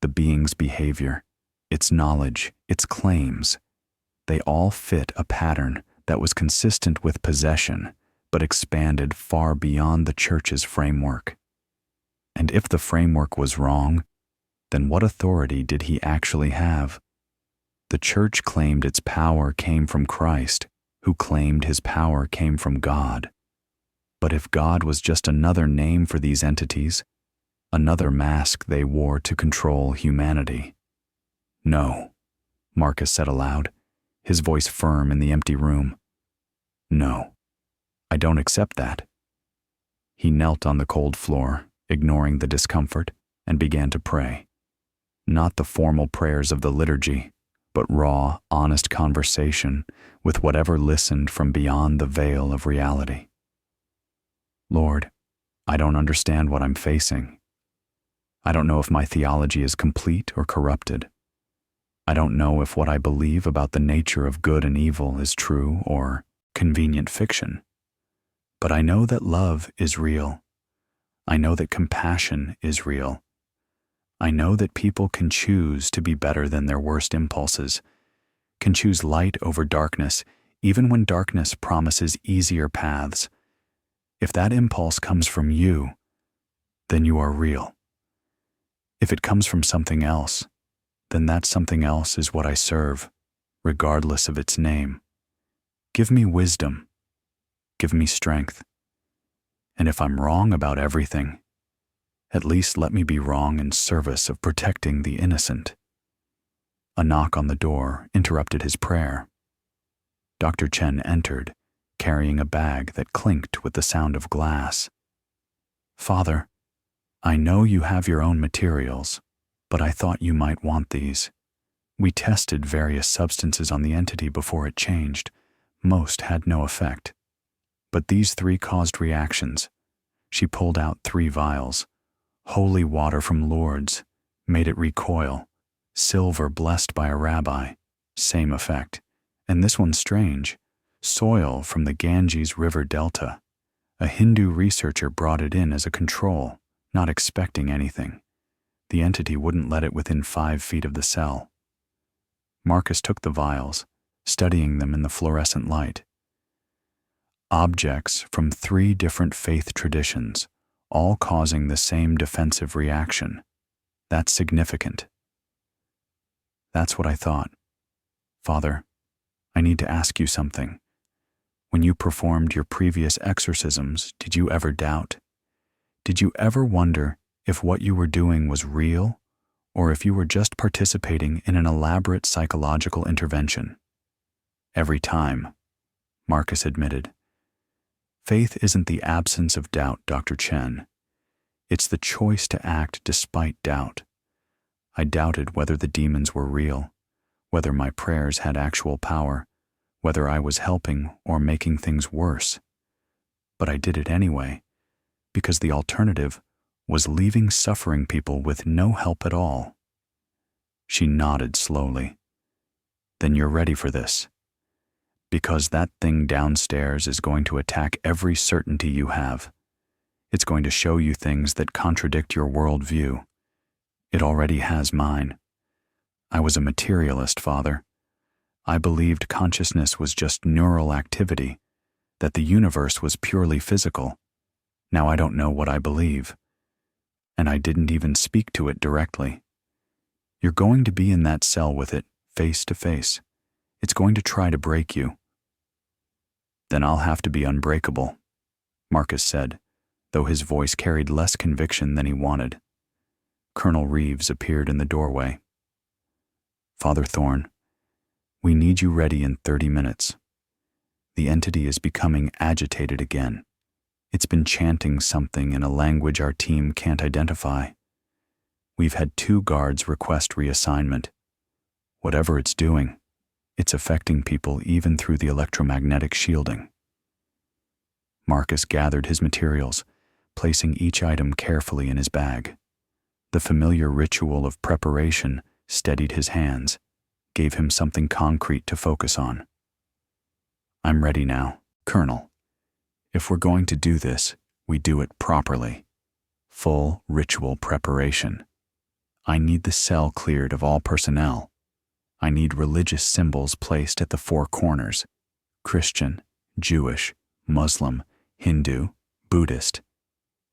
The being's behavior, its knowledge, its claims, they all fit a pattern that was consistent with possession, but expanded far beyond the Church's framework. And if the framework was wrong, then what authority did he actually have? The Church claimed its power came from Christ, who claimed his power came from God. But if God was just another name for these entities, another mask they wore to control humanity? No, Marcus said aloud, his voice firm in the empty room. No, I don't accept that. He knelt on the cold floor, ignoring the discomfort, and began to pray. Not the formal prayers of the liturgy, but raw, honest conversation with whatever listened from beyond the veil of reality. Lord, I don't understand what I'm facing. I don't know if my theology is complete or corrupted. I don't know if what I believe about the nature of good and evil is true or convenient fiction. But I know that love is real, I know that compassion is real. I know that people can choose to be better than their worst impulses, can choose light over darkness, even when darkness promises easier paths. If that impulse comes from you, then you are real. If it comes from something else, then that something else is what I serve, regardless of its name. Give me wisdom. Give me strength. And if I'm wrong about everything, at least let me be wrong in service of protecting the innocent. A knock on the door interrupted his prayer. Dr. Chen entered, carrying a bag that clinked with the sound of glass. Father, I know you have your own materials, but I thought you might want these. We tested various substances on the entity before it changed. Most had no effect. But these 3 caused reactions. She pulled out 3 vials. Holy water from Lourdes made it recoil. Silver blessed by a rabbi, same effect. And this one's strange. Soil from the Ganges River Delta. A Hindu researcher brought it in as a control, not expecting anything. The entity wouldn't let it within 5 feet of the cell. Marcus took the vials, studying them in the fluorescent light. Objects from 3 different faith traditions, all causing the same defensive reaction. That's significant. That's what I thought. Father, I need to ask you something. When you performed your previous exorcisms, did you ever doubt? Did you ever wonder if what you were doing was real, or if you were just participating in an elaborate psychological intervention? Every time, Marcus admitted. Faith isn't the absence of doubt, Dr. Chen. It's the choice to act despite doubt. I doubted whether the demons were real, whether my prayers had actual power, whether I was helping or making things worse. But I did it anyway, because the alternative was leaving suffering people with no help at all. She nodded slowly. Then you're ready for this. Because that thing downstairs is going to attack every certainty you have. It's going to show you things that contradict your worldview. It already has mine. I was a materialist, Father. I believed consciousness was just neural activity, that the universe was purely physical. Now I don't know what I believe. And I didn't even speak to it directly. You're going to be in that cell with it, face to face. It's going to try to break you. Then I'll have to be unbreakable, Marcus said, though his voice carried less conviction than he wanted. Colonel Reeves appeared in the doorway. Father Thorne, we need you ready in 30 minutes. The entity is becoming agitated again. It's been chanting something in a language our team can't identify. We've had 2 guards request reassignment. Whatever it's doing, it's affecting people even through the electromagnetic shielding. Marcus gathered his materials, placing each item carefully in his bag. The familiar ritual of preparation steadied his hands, gave him something concrete to focus on. I'm ready now, Colonel. If we're going to do this, we do it properly. Full ritual preparation. I need the cell cleared of all personnel. I need religious symbols placed at the 4 corners: Christian, Jewish, Muslim, Hindu, Buddhist.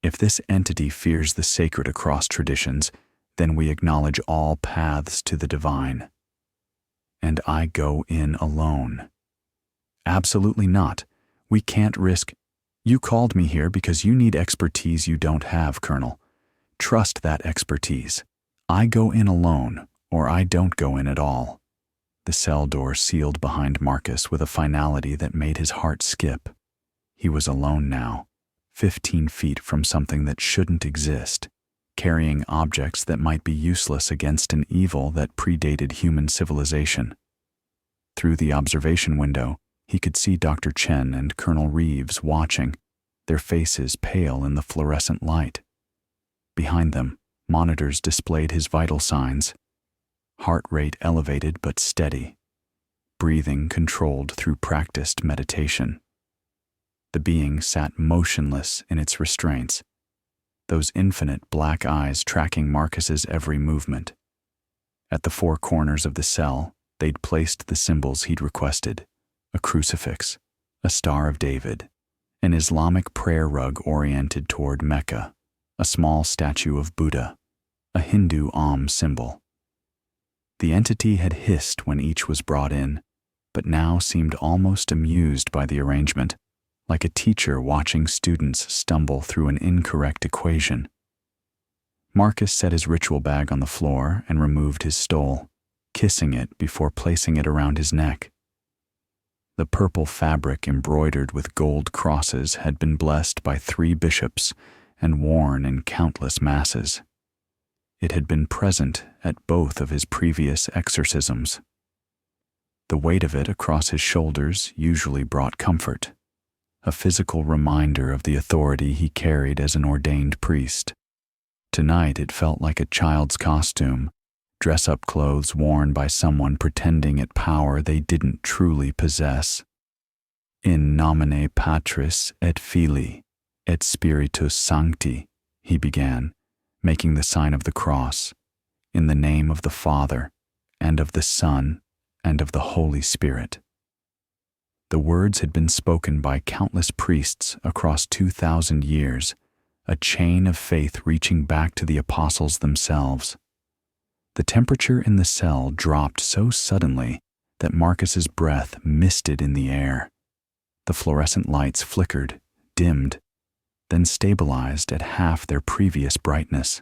If this entity fears the sacred across traditions, then we acknowledge all paths to the divine. And I go in alone. Absolutely not. We can't risk. You called me here because you need expertise you don't have, Colonel. Trust that expertise. I go in alone, or I don't go in at all. The cell door sealed behind Marcus with a finality that made his heart skip. He was alone now, 15 feet from something that shouldn't exist, carrying objects that might be useless against an evil that predated human civilization. Through the observation window, he could see Dr. Chen and Colonel Reeves watching, their faces pale in the fluorescent light. Behind them, monitors displayed his vital signs. Heart rate elevated but steady. Breathing controlled through practiced meditation. The being sat motionless in its restraints. those infinite black eyes tracking Marcus's every movement. At the four corners of the cell, they'd placed the symbols he'd requested: a crucifix, a Star of David, an Islamic prayer rug oriented toward Mecca, a small statue of Buddha, a Hindu symbol. The entity had hissed when each was brought in, but now seemed almost amused by the arrangement, like a teacher watching students stumble through an incorrect equation. Marcus set his ritual bag on the floor and removed his stole, kissing it before placing it around his neck. The purple fabric embroidered with gold crosses had been blessed by 3 bishops and worn in countless masses. It had been present at both of his previous exorcisms. The weight of it across his shoulders usually brought comfort, a physical reminder of the authority he carried as an ordained priest. Tonight it felt like a child's costume, dress-up clothes worn by someone pretending at power they didn't truly possess. In nomine Patris et Filii et Spiritus Sancti, he began, making the sign of the cross, in the name of the Father, and of the Son, and of the Holy Spirit. The words had been spoken by countless priests across 2,000 years, a chain of faith reaching back to the apostles themselves. The temperature in the cell dropped so suddenly that Marcus's breath misted in the air. The fluorescent lights flickered, dimmed, then stabilized at half their previous brightness.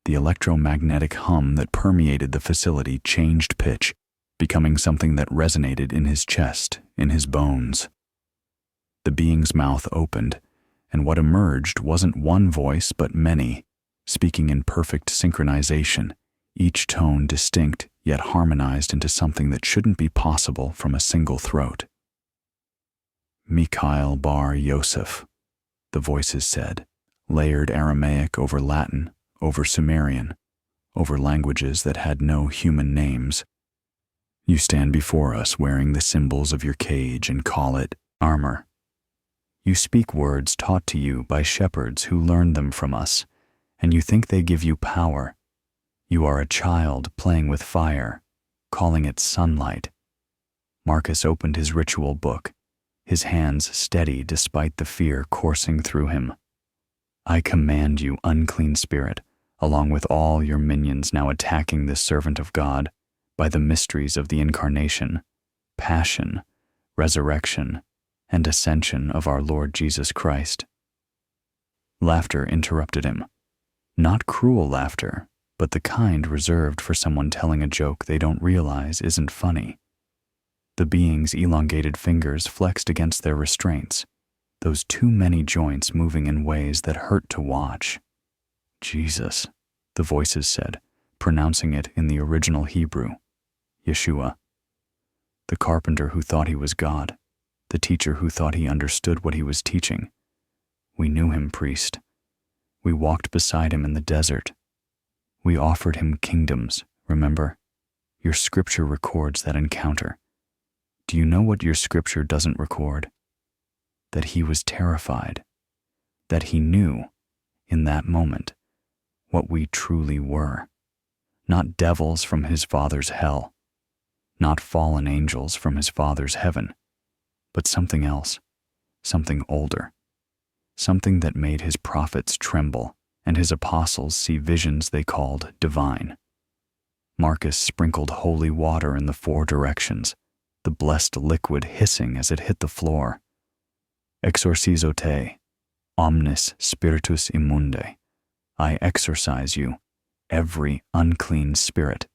The electromagnetic hum that permeated the facility changed pitch, becoming something that resonated in his chest, in his bones. The being's mouth opened, and what emerged wasn't one voice but many, speaking in perfect synchronization, each tone distinct yet harmonized into something that shouldn't be possible from a single throat. Mikhail Bar Yosef, the voices said, layered Aramaic over Latin, over Sumerian, over languages that had no human names. You stand before us wearing the symbols of your cage and call it armor. You speak words taught to you by shepherds who learned them from us, and you think they give you power. You are a child playing with fire, calling it sunlight. Marcus opened his ritual book, his hands steady despite the fear coursing through him. I command you, unclean spirit, along with all your minions now attacking this servant of God, by the mysteries of the incarnation, passion, resurrection, and ascension of our Lord Jesus Christ. Laughter interrupted him. Not cruel laughter, but the kind reserved for someone telling a joke they don't realize isn't funny. The being's elongated fingers flexed against their restraints, those too many joints moving in ways that hurt to watch. Jesus, the voices said, pronouncing it in the original Hebrew. Yeshua. The carpenter who thought he was God, the teacher who thought he understood what he was teaching. We knew him, priest. We walked beside him in the desert. We offered him kingdoms, remember? Your scripture records that encounter. Do you know what your scripture doesn't record? That he was terrified. That he knew, in that moment, what we truly were. Not devils from his father's hell. Not fallen angels from his father's heaven. But something else. Something older. Something that made his prophets tremble and his apostles see visions they called divine. Marcus sprinkled holy water in the 4 directions, the blessed liquid hissing as it hit the floor. Exorcizo te, omnis spiritus immunde. I exorcise you, every unclean spirit.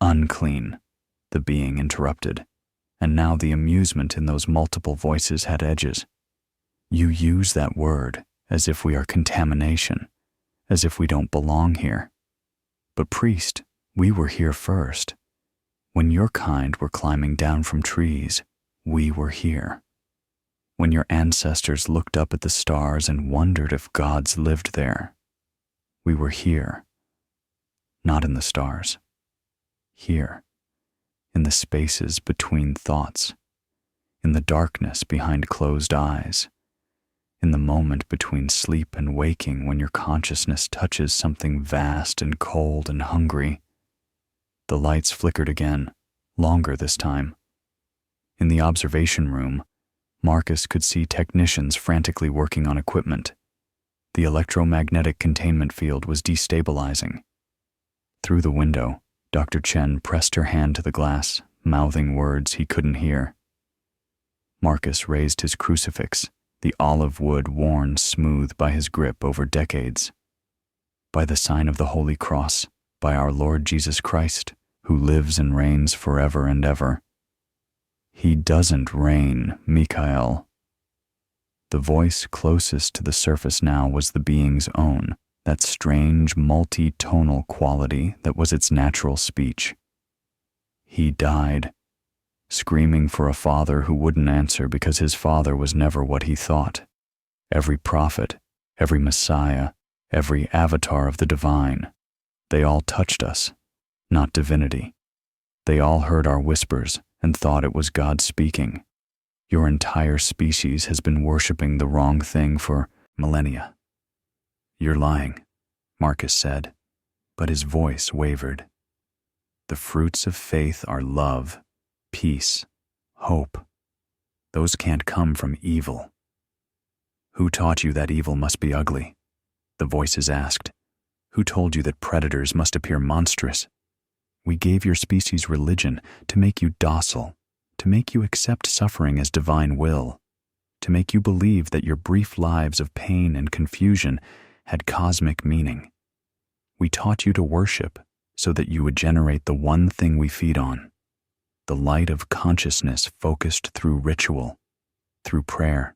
Unclean, the being interrupted, and now the amusement in those multiple voices had edges. You use that word as if we are contamination, as if we don't belong here. But priest, we were here first. When your kind were climbing down from trees, we were here. When your ancestors looked up at the stars and wondered if gods lived there, we were here. Not in the stars. Here. In the spaces between thoughts. In the darkness behind closed eyes. in the moment between sleep and waking when your consciousness touches something vast and cold and hungry. The lights flickered again, longer this time. In the observation room, Marcus could see technicians frantically working on equipment. The electromagnetic containment field was destabilizing. Through the window, Dr. Chen pressed her hand to the glass, mouthing words he couldn't hear. Marcus raised his crucifix, the olive wood worn smooth by his grip over decades. By the sign of the Holy Cross, by our Lord Jesus Christ, who lives and reigns forever and ever. He doesn't reign, Mikhail. The voice closest to the surface now was the being's own, that strange multi-tonal quality that was its natural speech. He died, screaming for a father who wouldn't answer because his father was never what he thought. Every prophet, every Messiah, every avatar of the divine, they all touched us, not divinity. They all heard our whispers and thought it was God speaking. Your entire species has been worshiping the wrong thing for millennia. You're lying, Marcus said, but his voice wavered. The fruits of faith are love, peace, hope. Those can't come from evil. Who taught you that evil must be ugly? The voices asked. Who told you that predators must appear monstrous? We gave your species religion to make you docile, to make you accept suffering as divine will, to make you believe that your brief lives of pain and confusion had cosmic meaning. We taught you to worship so that you would generate the one thing we feed on, the light of consciousness focused through ritual, through prayer,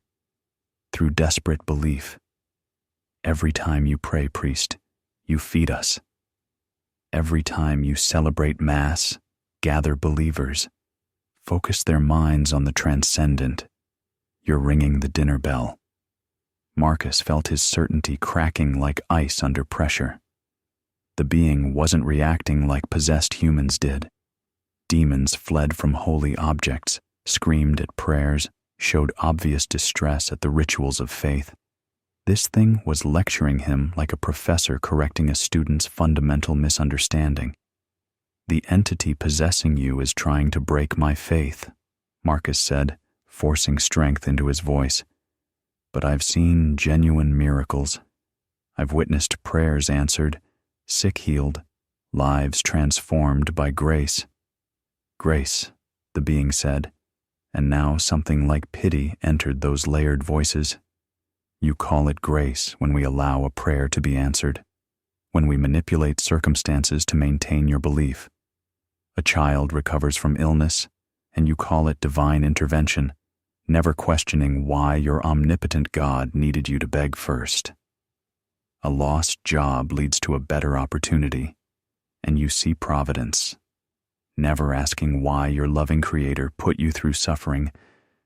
through desperate belief. Every time you pray, priest, you feed us. Every time you celebrate Mass, gather believers, focus their minds on the transcendent, you're ringing the dinner bell. Marcus felt his certainty cracking like ice under pressure. The being wasn't reacting like possessed humans did. Demons fled from holy objects, screamed at prayers, showed obvious distress at the rituals of faith. This thing was lecturing him like a professor correcting a student's fundamental misunderstanding. The entity possessing you is trying to break my faith, Marcus said, forcing strength into his voice. But I've seen genuine miracles. I've witnessed prayers answered, sick healed, lives transformed by grace. Grace, the being said, and now something like pity entered those layered voices. You call it grace when we allow a prayer to be answered, when we manipulate circumstances to maintain your belief. A child recovers from illness, and you call it divine intervention, never questioning why your omnipotent God needed you to beg first. A lost job leads to a better opportunity, and you see providence, never asking why your loving Creator put you through suffering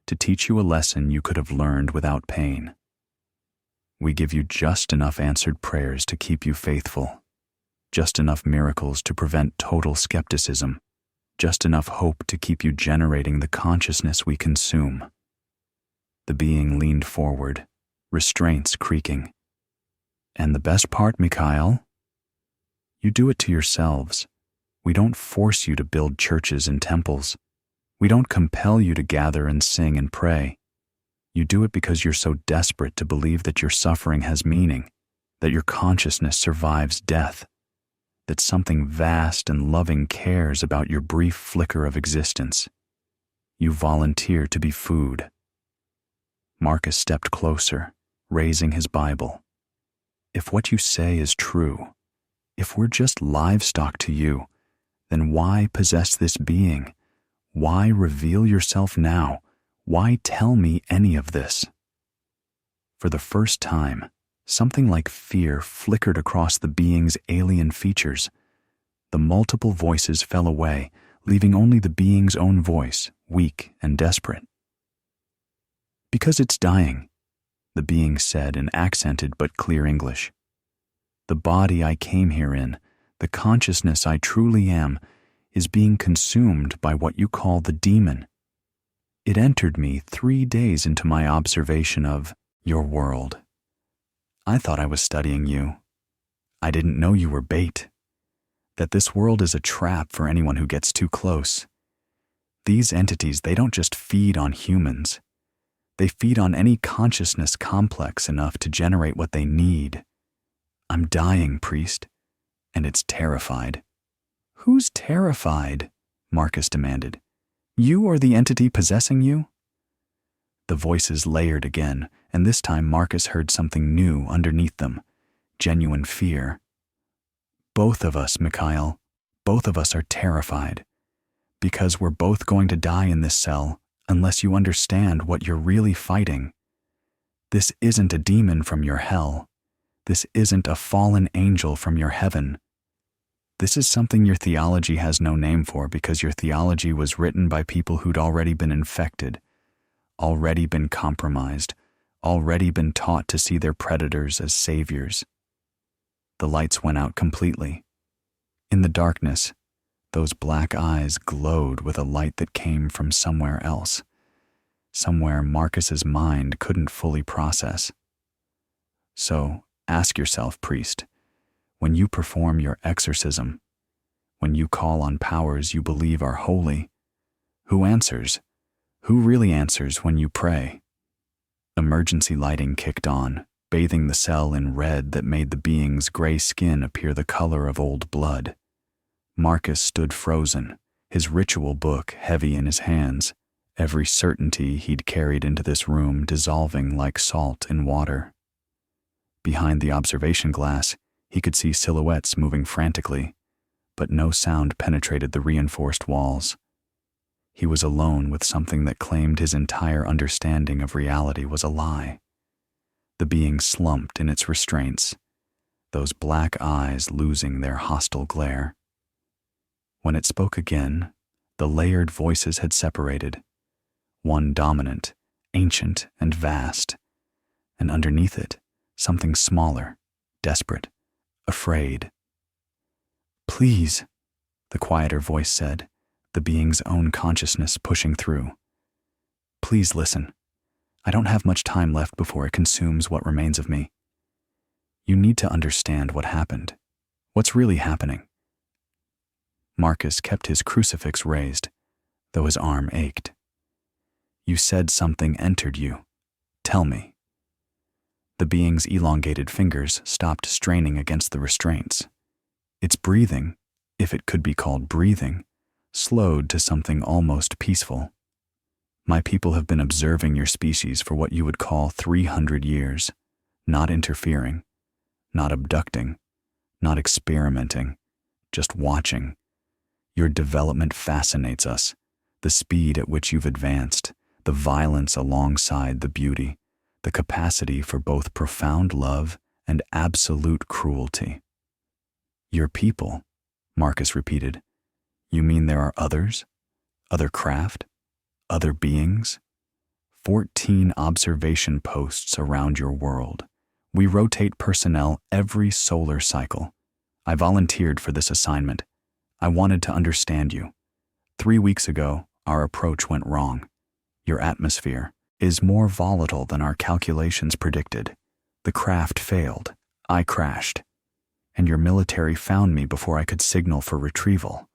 to teach you a lesson you could have learned without pain. We give you just enough answered prayers to keep you faithful, just enough miracles to prevent total skepticism, just enough hope to keep you generating the consciousness we consume. The being leaned forward, restraints creaking. And the best part, Mikhail? You do it to yourselves. We don't force you to build churches and temples. We don't compel you to gather and sing and pray. You do it because you're so desperate to believe that your suffering has meaning, that your consciousness survives death, that something vast and loving cares about your brief flicker of existence. You volunteer to be food. Marcus stepped closer, raising his Bible. If what you say is true, if we're just livestock to you, then why possess this being? Why reveal yourself now? Why tell me any of this? For the first time, something like fear flickered across the being's alien features. The multiple voices fell away, leaving only the being's own voice, weak and desperate. Because it's dying, the being said in accented but clear English. The body I came here in, the consciousness I truly am, is being consumed by what you call the demon. It entered me 3 days into my observation of Your world. I thought I was studying you. I didn't know you were bait. That this world is a trap for anyone who gets too close. These entities, they don't just feed on humans. They feed on any consciousness complex enough to generate what they need. I'm dying, priest, and it's terrified. Who's terrified? Marcus demanded. You or the entity possessing you? The voices layered again, and this time Marcus heard something new underneath them, genuine fear. Both of us, Mikhail, both of us are terrified, because we're both going to die in this cell unless you understand what you're really fighting. This isn't a demon from your hell. This isn't a fallen angel from your heaven. This is something your theology has no name for because your theology was written by people who'd already been infected, already been compromised, already been taught to see their predators as saviors. The lights went out completely. In the darkness, those black eyes glowed with a light that came from somewhere else, somewhere Marcus's mind couldn't fully process. So, ask yourself, priest, when you perform your exorcism, when you call on powers you believe are holy, who answers? Who really answers when you pray? Emergency lighting kicked on, bathing the cell in red that made the being's gray skin appear the color of old blood. Marcus stood frozen, his ritual book heavy in his hands, every certainty he'd carried into this room dissolving like salt in water. Behind the observation glass, he could see silhouettes moving frantically, but no sound penetrated the reinforced walls. He was alone with something that claimed his entire understanding of reality was a lie. The being slumped in its restraints, those black eyes losing their hostile glare. When it spoke again, the layered voices had separated, one dominant, ancient, and vast, and underneath it, something smaller, desperate, afraid. Please, the quieter voice said, the being's own consciousness pushing through. Please listen. I don't have much time left before it consumes what remains of me. You need to understand what happened. What's really happening? Marcus kept his crucifix raised, though his arm ached. You said something entered you. Tell me. The being's elongated fingers stopped straining against the restraints. Its breathing, if it could be called breathing, slowed to something almost peaceful. My people have been observing your species for what you would call 300 years, not interfering, not abducting, not experimenting, just watching. Your development fascinates us, the speed at which you've advanced, the violence alongside the beauty, the capacity for both profound love and absolute cruelty. Your people, Marcus repeated. You mean there are others? Other craft? Other beings? 14 observation posts around your world. We rotate personnel every solar cycle. I volunteered for this assignment. I wanted to understand you. 3 weeks ago, our approach went wrong. Your atmosphere is more volatile than our calculations predicted. The craft failed. I crashed. And your military found me before I could signal for retrieval.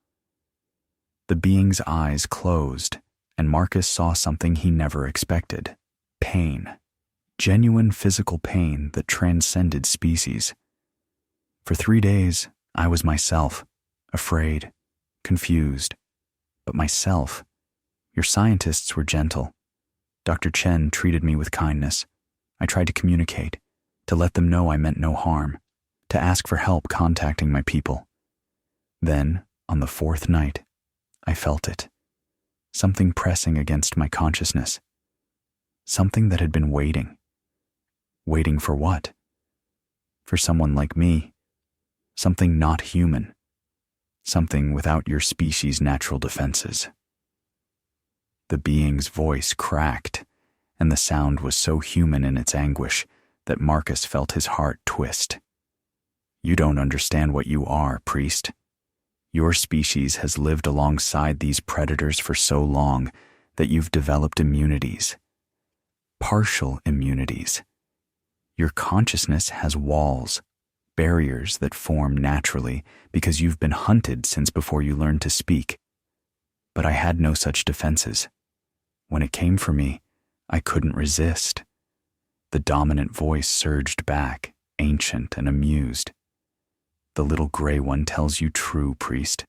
The being's eyes closed, and Marcus saw something he never expected. Pain. Genuine physical pain that transcended species. For 3 days, I was myself, afraid, confused. But myself. Your scientists were gentle. Dr. Chen treated me with kindness. I tried to communicate, to let them know I meant no harm, to ask for help contacting my people. Then, on the 4th night, I felt it. Something pressing against my consciousness. Something that had been waiting. Waiting for what? For someone like me. Something not human. Something without your species' natural defenses. The being's voice cracked, and the sound was so human in its anguish that Marcus felt his heart twist. You don't understand what you are, priest. Your species has lived alongside these predators for so long that you've developed immunities. Partial immunities. Your consciousness has walls, barriers that form naturally because you've been hunted since before you learned to speak. But I had no such defenses. When it came for me, I couldn't resist. The dominant voice surged back, ancient and amused. The little gray one tells you true, priest.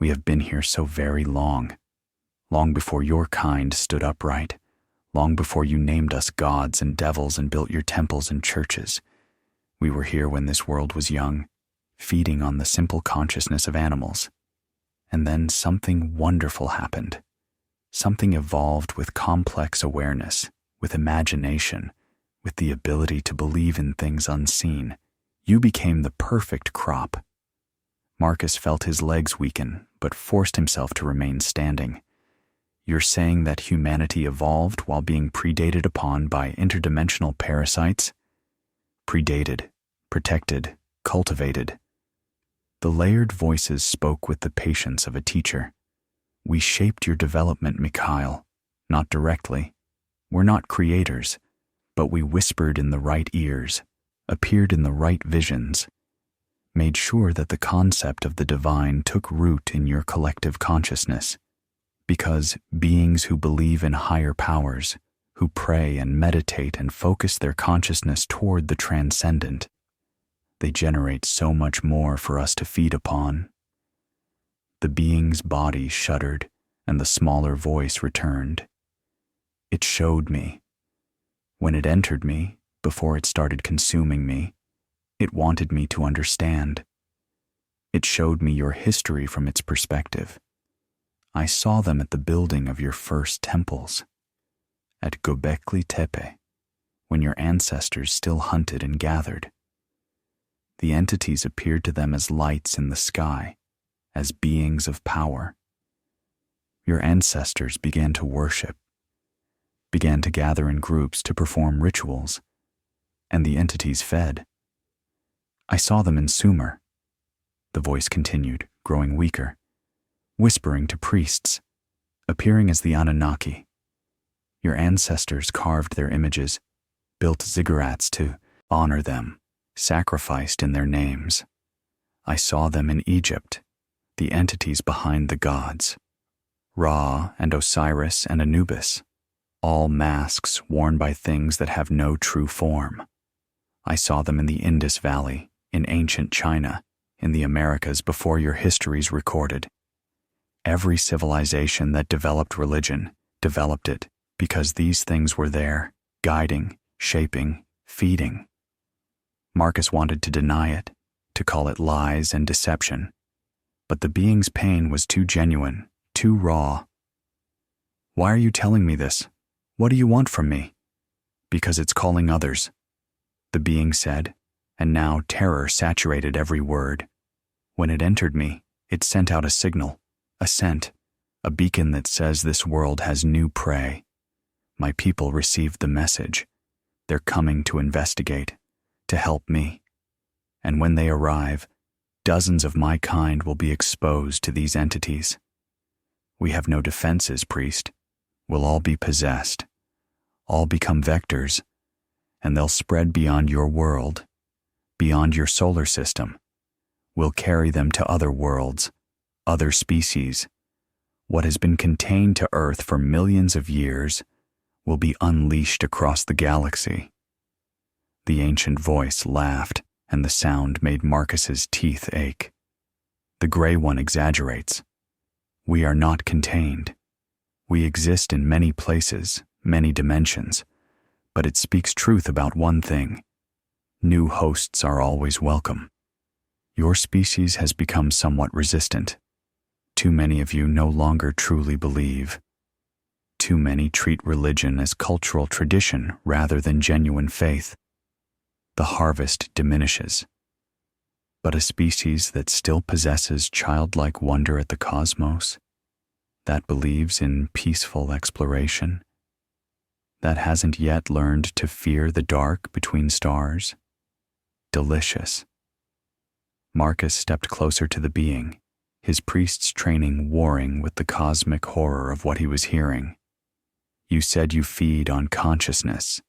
We have been here so very long. Long before your kind stood upright. Long before you named us gods and devils and built your temples and churches. We were here when this world was young, feeding on the simple consciousness of animals. And then something wonderful happened. Something evolved with complex awareness, with imagination, with the ability to believe in things unseen. You became the perfect crop. Marcus felt his legs weaken, but forced himself to remain standing. You're saying that humanity evolved while being predated upon by interdimensional parasites? Predated, protected, cultivated. The layered voices spoke with the patience of a teacher. We shaped your development, Mikhail, not directly. We're not creators, but we whispered in the right ears, appeared in the right visions, made sure that the concept of the divine took root in your collective consciousness. Because beings who believe in higher powers, who pray and meditate and focus their consciousness toward the transcendent, they generate so much more for us to feed upon. The being's body shuddered, and the smaller voice returned. It showed me. When it entered me, before it started consuming me, it wanted me to understand. It showed me your history from its perspective. I saw them at the building of your first temples, at Göbekli Tepe, when your ancestors still hunted and gathered. The entities appeared to them as lights in the sky, as beings of power. Your ancestors began to worship, began to gather in groups to perform rituals, and the entities fed. I saw them in Sumer. The voice continued, growing weaker, whispering to priests, appearing as the Anunnaki. Your ancestors carved their images, built ziggurats to honor them, sacrificed in their names. I saw them in Egypt, the entities behind the gods, Ra and Osiris and Anubis, all masks worn by things that have no true form. I saw them in the Indus Valley, in ancient China, in the Americas before your history's recorded. Every civilization that developed religion developed it because these things were there, guiding, shaping, feeding. Marcus wanted to deny it, to call it lies and deception. But the being's pain was too genuine, too raw. Why are you telling me this? What do you want from me? Because it's calling others, the being said, and now terror saturated every word. When it entered me, it sent out a signal, a scent, a beacon that says this world has new prey. My people received the message. They're coming to investigate, to help me. And when they arrive, dozens of my kind will be exposed to these entities. We have no defenses, priest. We'll all be possessed, all become vectors, and they'll spread beyond your world, beyond your solar system. We'll carry them to other worlds, other species. What has been contained to Earth for millions of years will be unleashed across the galaxy. The ancient voice laughed, and the sound made Marcus's teeth ache. The gray one exaggerates. We are not contained. We exist in many places, many dimensions, but it speaks truth about one thing. New hosts are always welcome. Your species has become somewhat resistant. Too many of you no longer truly believe. Too many treat religion as cultural tradition rather than genuine faith. The harvest diminishes. But a species that still possesses childlike wonder at the cosmos, that believes in peaceful exploration, that hasn't yet learned to fear the dark between stars. Delicious. Marcus stepped closer to the being, his priest's training warring with the cosmic horror of what he was hearing. You said you feed on consciousness.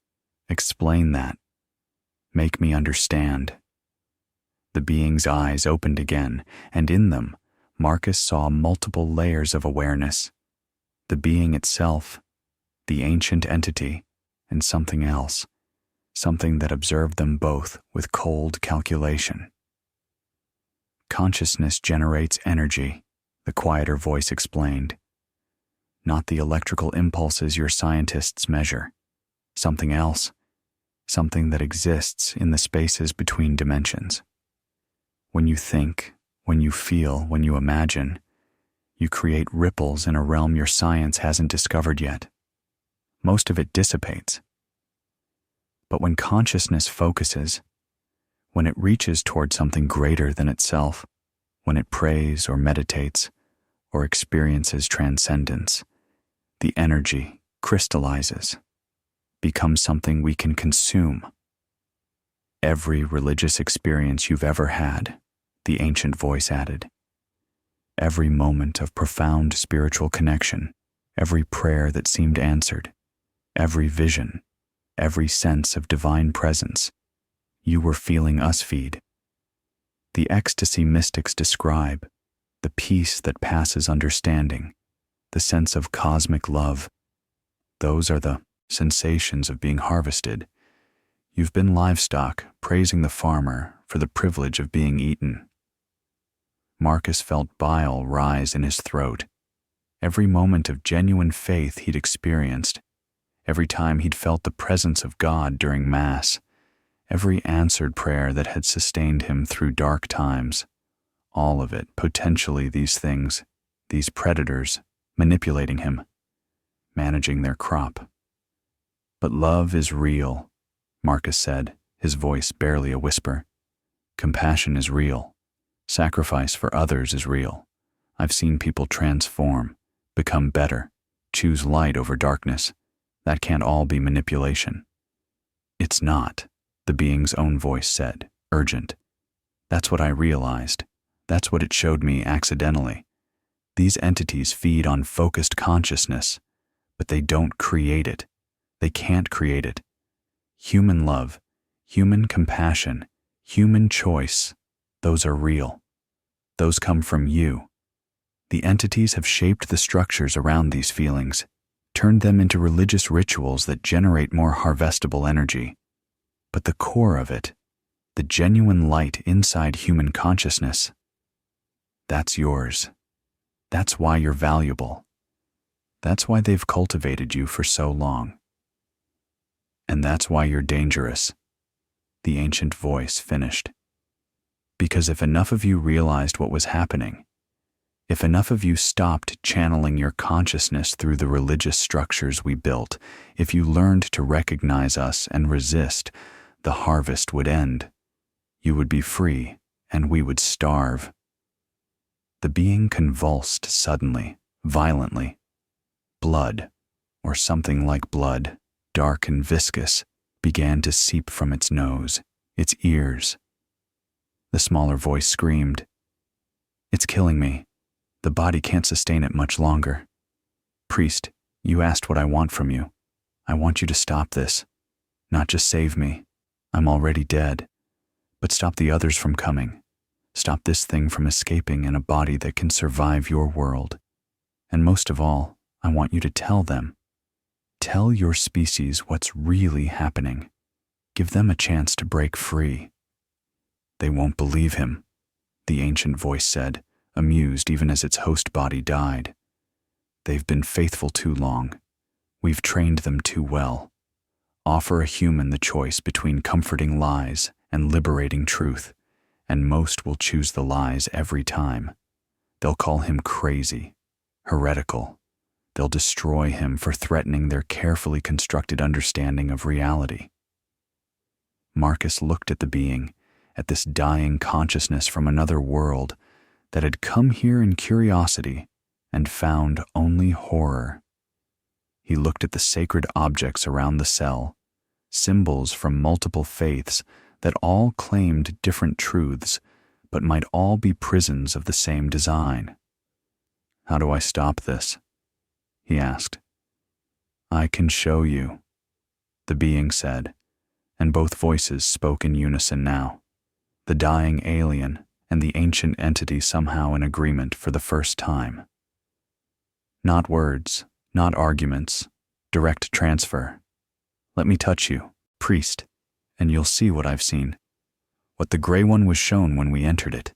Explain that. Make me understand. The being's eyes opened again, and in them, Marcus saw multiple layers of awareness. The being itself, the ancient entity, and something else, something that observed them both with cold calculation. Consciousness generates energy, the quieter voice explained. Not the electrical impulses your scientists measure. Something else, something that exists in the spaces between dimensions. When you think, when you feel, when you imagine, you create ripples in a realm your science hasn't discovered yet. Most of it dissipates. But when consciousness focuses, when it reaches toward something greater than itself, when it prays or meditates or experiences transcendence, the energy crystallizes, becomes something we can consume. Every religious experience you've ever had, the ancient voice added. Every moment of profound spiritual connection, every prayer that seemed answered, every vision, every sense of divine presence, you were feeling us feed. The ecstasy mystics describe, the peace that passes understanding, the sense of cosmic love, those are the sensations of being harvested. You've been livestock, praising the farmer for the privilege of being eaten. Marcus felt bile rise in his throat. Every moment of genuine faith he'd experienced, every time he'd felt the presence of God during Mass, every answered prayer that had sustained him through dark times, all of it potentially these things, these predators, manipulating him, managing their crop. But love is real, Marcus said, his voice barely a whisper. Compassion is real. Sacrifice for others is real. I've seen people transform, become better, choose light over darkness. That can't all be manipulation. It's not, the being's own voice said, urgent. That's what I realized. That's what it showed me accidentally. These entities feed on focused consciousness, but they don't create it. They can't create it. Human love, human compassion, human choice, those are real. Those come from you. The entities have shaped the structures around these feelings, turned them into religious rituals that generate more harvestable energy. But the core of it, the genuine light inside human consciousness, that's yours. That's why you're valuable. That's why they've cultivated you for so long. And that's why you're dangerous, the ancient voice finished. Because if enough of you realized what was happening, if enough of you stopped channeling your consciousness through the religious structures we built, if you learned to recognize us and resist, the harvest would end. You would be free, and we would starve. The being convulsed suddenly, violently. Blood, or something like blood, dark and viscous, began to seep from its nose, its ears. The smaller voice screamed, "It's killing me. The body can't sustain it much longer. Priest, you asked what I want from you. I want you to stop this. Not just save me. I'm already dead. But stop the others from coming. Stop this thing from escaping in a body that can survive your world. And most of all, I want you to tell them. Tell your species what's really happening. Give them a chance to break free." "They won't believe him," the ancient voice said, amused even as its host body died. "They've been faithful too long. We've trained them too well. Offer a human the choice between comforting lies and liberating truth, and most will choose the lies every time. They'll call him crazy, heretical. They'll destroy him for threatening their carefully constructed understanding of reality." Marcus looked at the being, at this dying consciousness from another world that had come here in curiosity and found only horror. He looked at the sacred objects around the cell, symbols from multiple faiths that all claimed different truths, but might all be prisons of the same design. "How do I stop this?" he asked. "I can show you," the being said, and both voices spoke in unison now. The dying alien and the ancient entity somehow in agreement for the first time. Not words, not arguments, direct transfer. Let me touch you, priest, and you'll see what I've seen. What the Gray One was shown when we entered it.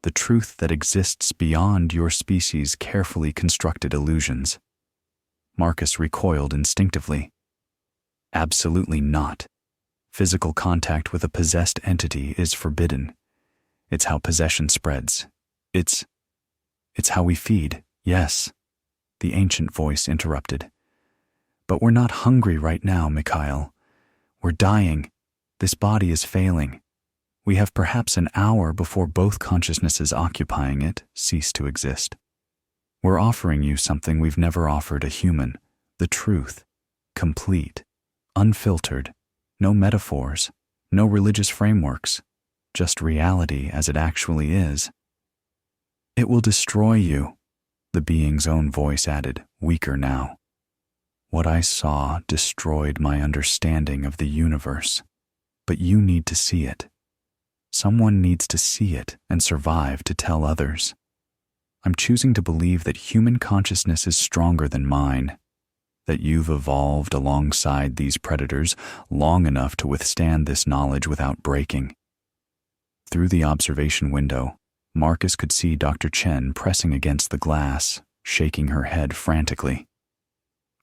The truth that exists beyond your species' carefully constructed illusions. Marcus recoiled instinctively. Absolutely not. Physical contact with a possessed entity is forbidden. It's how possession spreads. It's how we feed, yes. The ancient voice interrupted. But we're not hungry right now, Mikhail. We're dying. This body is failing. We have perhaps an hour before both consciousnesses occupying it cease to exist. We're offering you something we've never offered a human, the truth, complete, unfiltered, no metaphors, no religious frameworks, just reality as it actually is. It will destroy you, the being's own voice added, weaker now. What I saw destroyed my understanding of the universe, but you need to see it. Someone needs to see it and survive to tell others. I'm choosing to believe that human consciousness is stronger than mine, that you've evolved alongside these predators long enough to withstand this knowledge without breaking. Through the observation window, Marcus could see Dr. Chen pressing against the glass, shaking her head frantically.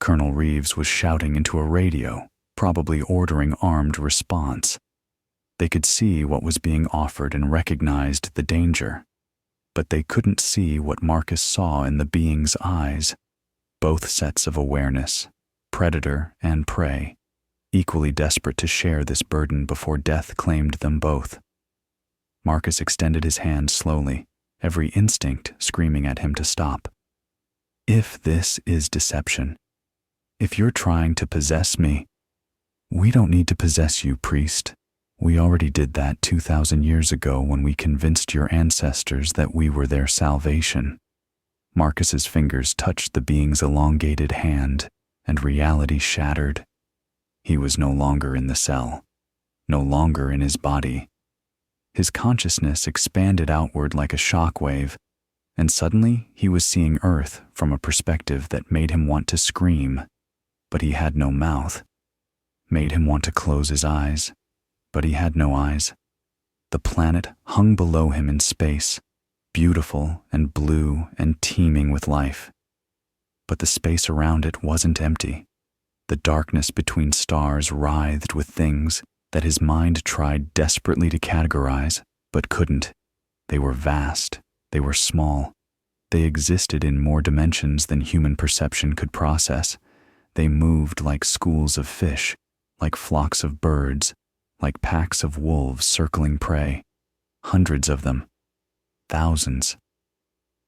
Colonel Reeves was shouting into a radio, probably ordering armed response. They could see what was being offered and recognized the danger, but they couldn't see what Marcus saw in the being's eyes. Both sets of awareness, predator and prey, equally desperate to share this burden before death claimed them both. Marcus extended his hand slowly, every instinct screaming at him to stop. If this is deception, if you're trying to possess me, we don't need to possess you, priest. We already did that 2,000 years ago when we convinced your ancestors that we were their salvation. Marcus's fingers touched the being's elongated hand, and reality shattered. He was no longer in the cell, no longer in his body. His consciousness expanded outward like a shockwave, and suddenly he was seeing Earth from a perspective that made him want to scream, but he had no mouth, made him want to close his eyes, but he had no eyes. The planet hung below him in space, beautiful and blue and teeming with life. But the space around it wasn't empty. The darkness between stars writhed with things that his mind tried desperately to categorize, but couldn't. They were vast, they were small. They existed in more dimensions than human perception could process. They moved like schools of fish, like flocks of birds, like packs of wolves circling prey. Hundreds of them. Thousands.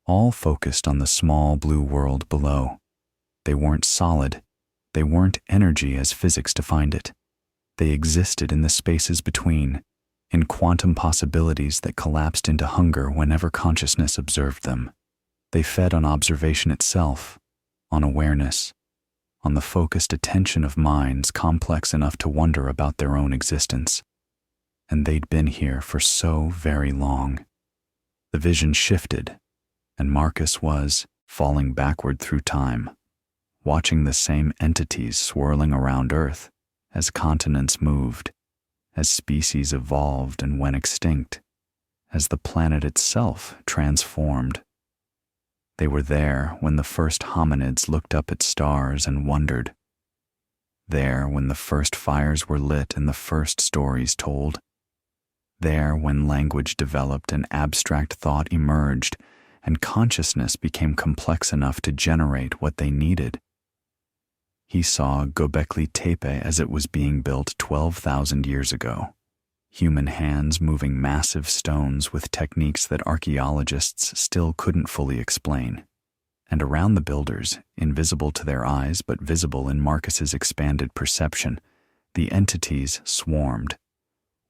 All focused on the small blue world below. They weren't solid. They weren't energy as physics defined it. They existed in the spaces between, in quantum possibilities that collapsed into hunger whenever consciousness observed them. They fed on observation itself, on awareness, on the focused attention of minds complex enough to wonder about their own existence. And they'd been here for so very long. The vision shifted, and Marcus was falling backward through time, watching the same entities swirling around Earth as continents moved, as species evolved and went extinct, as the planet itself transformed. They were there when the first hominids looked up at stars and wondered. There when the first fires were lit and the first stories told. There when language developed and abstract thought emerged and consciousness became complex enough to generate what they needed. He saw Göbekli Tepe as it was being built 12,000 years ago. Human hands moving massive stones with techniques that archaeologists still couldn't fully explain. And around the builders, invisible to their eyes but visible in Marcus's expanded perception, the entities swarmed,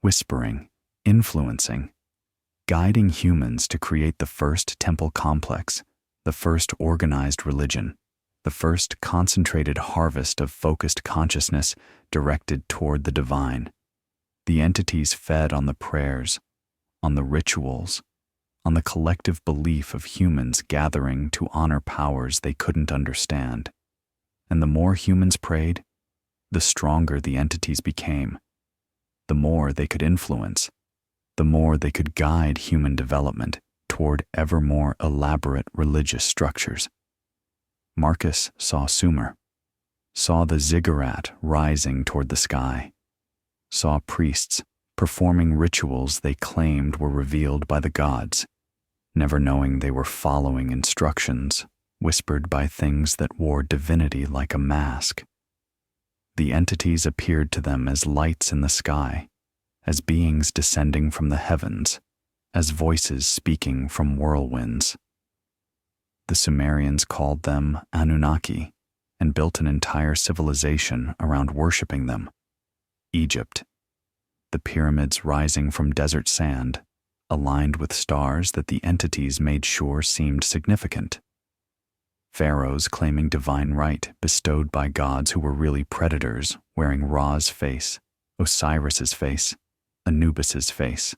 whispering, influencing, guiding humans to create the first temple complex, the first organized religion, the first concentrated harvest of focused consciousness directed toward the divine. The entities fed on the prayers, on the rituals, on the collective belief of humans gathering to honor powers they couldn't understand. And the more humans prayed, the stronger the entities became. The more they could influence, the more they could guide human development toward ever more elaborate religious structures. Marcus saw Sumer, saw the ziggurat rising toward the sky, saw priests performing rituals they claimed were revealed by the gods, never knowing they were following instructions whispered by things that wore divinity like a mask. The entities appeared to them as lights in the sky, as beings descending from the heavens, as voices speaking from whirlwinds. The Sumerians called them Anunnaki and built an entire civilization around worshiping them. Egypt, the pyramids rising from desert sand, aligned with stars that the entities made sure seemed significant. Pharaohs claiming divine right bestowed by gods who were really predators, wearing Ra's face, Osiris's face, Anubis's face.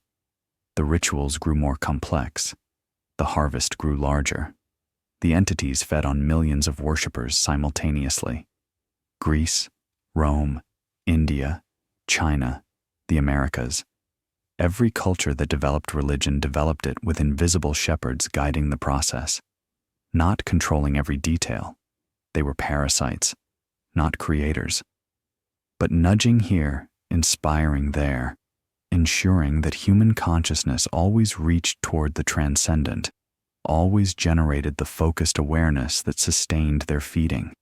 The rituals grew more complex. The harvest grew larger. The entities fed on millions of worshippers simultaneously. Greece, Rome, India, China, the Americas. Every culture that developed religion developed it with invisible shepherds guiding the process, not controlling every detail. They were parasites, not creators, but nudging here, inspiring there, ensuring that human consciousness always reached toward the transcendent, always generated the focused awareness that sustained their feeding.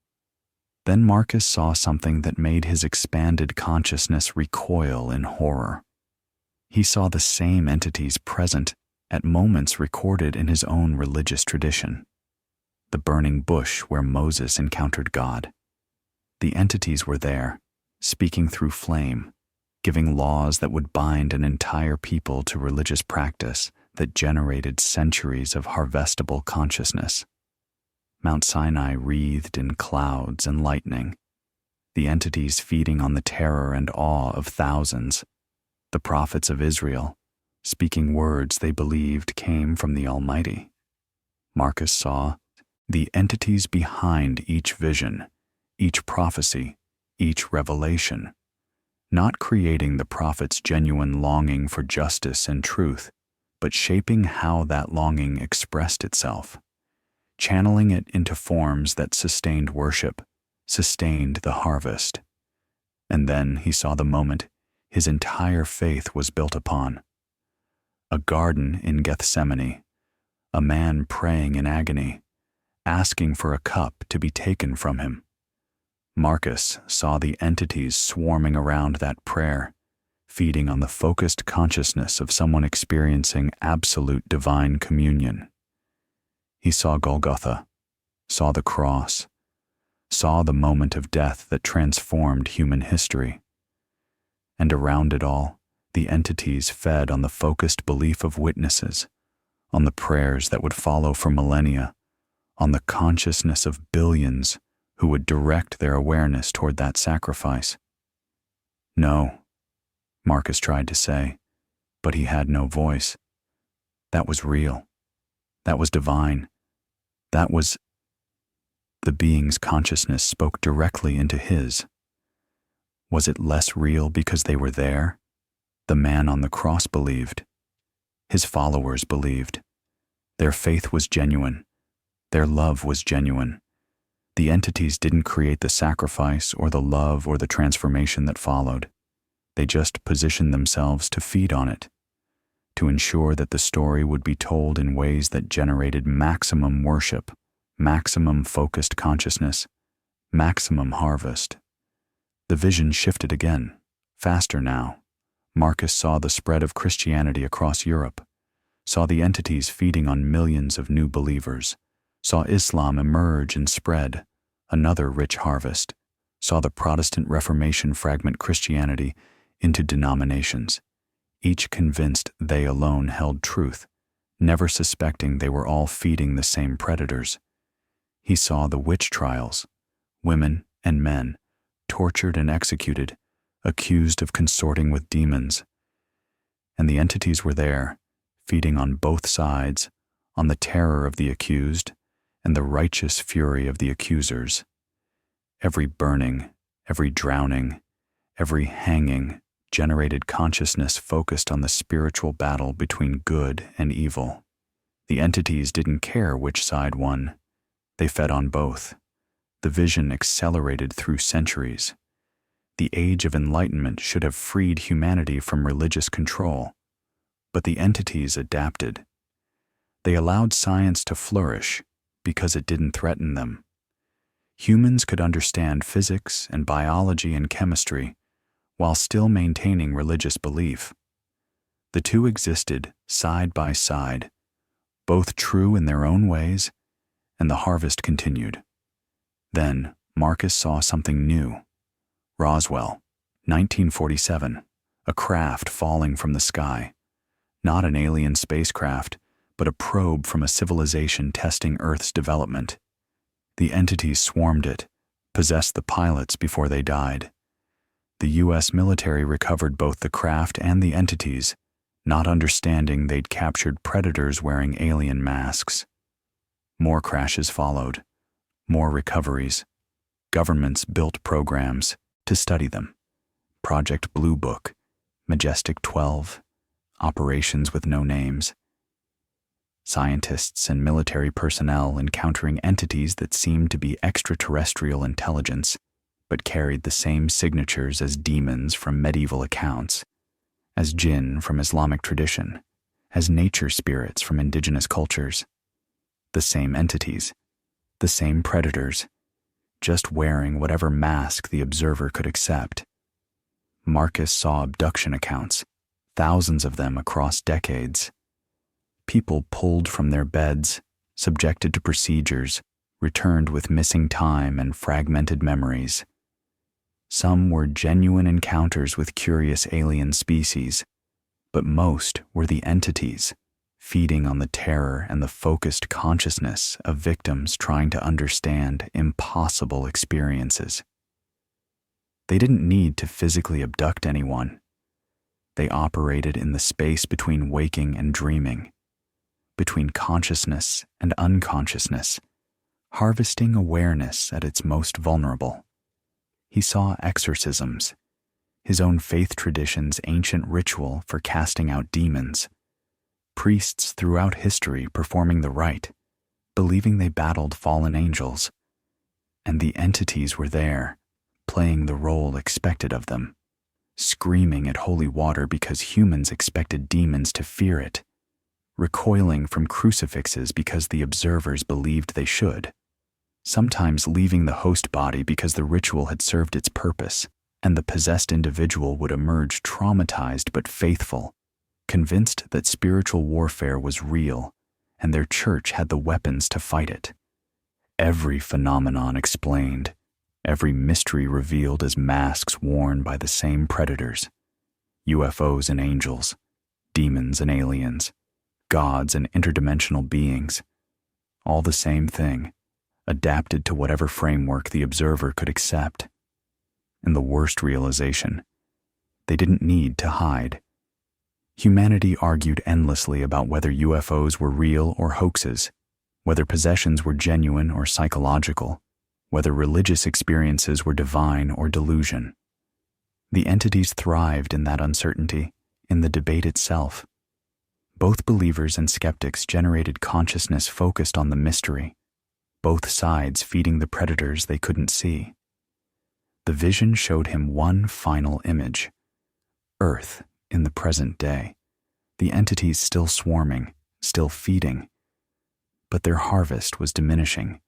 Then Marcus saw something that made his expanded consciousness recoil in horror. He saw the same entities present at moments recorded in his own religious tradition. The burning bush where Moses encountered God. The entities were there, speaking through flame, giving laws that would bind an entire people to religious practice that generated centuries of harvestable consciousness. Mount Sinai wreathed in clouds and lightning, the entities feeding on the terror and awe of thousands, the prophets of Israel, speaking words they believed came from the Almighty. Marcus saw the entities behind each vision, each prophecy, each revelation, not creating the prophet's genuine longing for justice and truth, but shaping how that longing expressed itself, channeling it into forms that sustained worship, sustained the harvest. And then he saw the moment his entire faith was built upon. A garden in Gethsemane, a man praying in agony, asking for a cup to be taken from him. Marcus saw the entities swarming around that prayer, feeding on the focused consciousness of someone experiencing absolute divine communion. He saw Golgotha, saw the cross, saw the moment of death that transformed human history. And around it all, the entities fed on the focused belief of witnesses, on the prayers that would follow for millennia, on the consciousness of billions who would direct their awareness toward that sacrifice. No, Marcus tried to say, but he had no voice. That was real. That was divine. That was... The being's consciousness spoke directly into his. Was it less real because they were there? The man on the cross believed. His followers believed. Their faith was genuine. Their love was genuine. The entities didn't create the sacrifice or the love or the transformation that followed. They just positioned themselves to feed on it, to ensure that the story would be told in ways that generated maximum worship, maximum focused consciousness, maximum harvest. The vision shifted again, faster now. Marcus saw the spread of Christianity across Europe, saw the entities feeding on millions of new believers, saw Islam emerge and spread, another rich harvest, saw the Protestant Reformation fragment Christianity into denominations, each convinced they alone held truth, never suspecting they were all feeding the same predators. He saw the witch trials, women and men, tortured and executed, accused of consorting with demons. And the entities were there, feeding on both sides, on the terror of the accused and the righteous fury of the accusers. Every burning, every drowning, every hanging generated consciousness focused on the spiritual battle between good and evil. The entities didn't care which side won. They fed on both. The vision accelerated through centuries. The age of enlightenment should have freed humanity from religious control, but the entities adapted. They allowed science to flourish because it didn't threaten them. Humans could understand physics and biology and chemistry while still maintaining religious belief. The two existed side by side, both true in their own ways, and the harvest continued. Then Marcus saw something new. Roswell, 1947, a craft falling from the sky. Not an alien spacecraft, but a probe from a civilization testing Earth's development. The entities swarmed it, possessed the pilots before they died. The U.S. military recovered both the craft and the entities, not understanding they'd captured predators wearing alien masks. More crashes followed, more recoveries. Governments built programs to study them. Project Blue Book, Majestic 12, Operations with No Names. Scientists and military personnel encountering entities that seemed to be extraterrestrial intelligence, but carried the same signatures as demons from medieval accounts, as jinn from Islamic tradition, as nature spirits from indigenous cultures. The same entities, the same predators, just wearing whatever mask the observer could accept. Marcus saw abduction accounts, thousands of them across decades. People pulled from their beds, subjected to procedures, returned with missing time and fragmented memories. Some were genuine encounters with curious alien species, but most were the entities, feeding on the terror and the focused consciousness of victims trying to understand impossible experiences. They didn't need to physically abduct anyone. They operated in the space between waking and dreaming, between consciousness and unconsciousness, harvesting awareness at its most vulnerable. He saw exorcisms, his own faith tradition's ancient ritual for casting out demons. Priests throughout history performing the rite, believing they battled fallen angels. And the entities were there, playing the role expected of them, screaming at holy water because humans expected demons to fear it, recoiling from crucifixes because the observers believed they should, sometimes leaving the host body because the ritual had served its purpose, and the possessed individual would emerge traumatized but faithful, convinced that spiritual warfare was real and their church had the weapons to fight it. Every phenomenon explained, every mystery revealed as masks worn by the same predators, UFOs and angels, demons and aliens, gods and interdimensional beings, all the same thing, adapted to whatever framework the observer could accept. And the worst realization, they didn't need to hide. Humanity argued endlessly about whether UFOs were real or hoaxes, whether possessions were genuine or psychological, whether religious experiences were divine or delusion. The entities thrived in that uncertainty, in the debate itself. Both believers and skeptics generated consciousness focused on the mystery, both sides feeding the predators they couldn't see. The vision showed him one final image: Earth in the present day, the entities still swarming, still feeding. But their harvest was diminishing.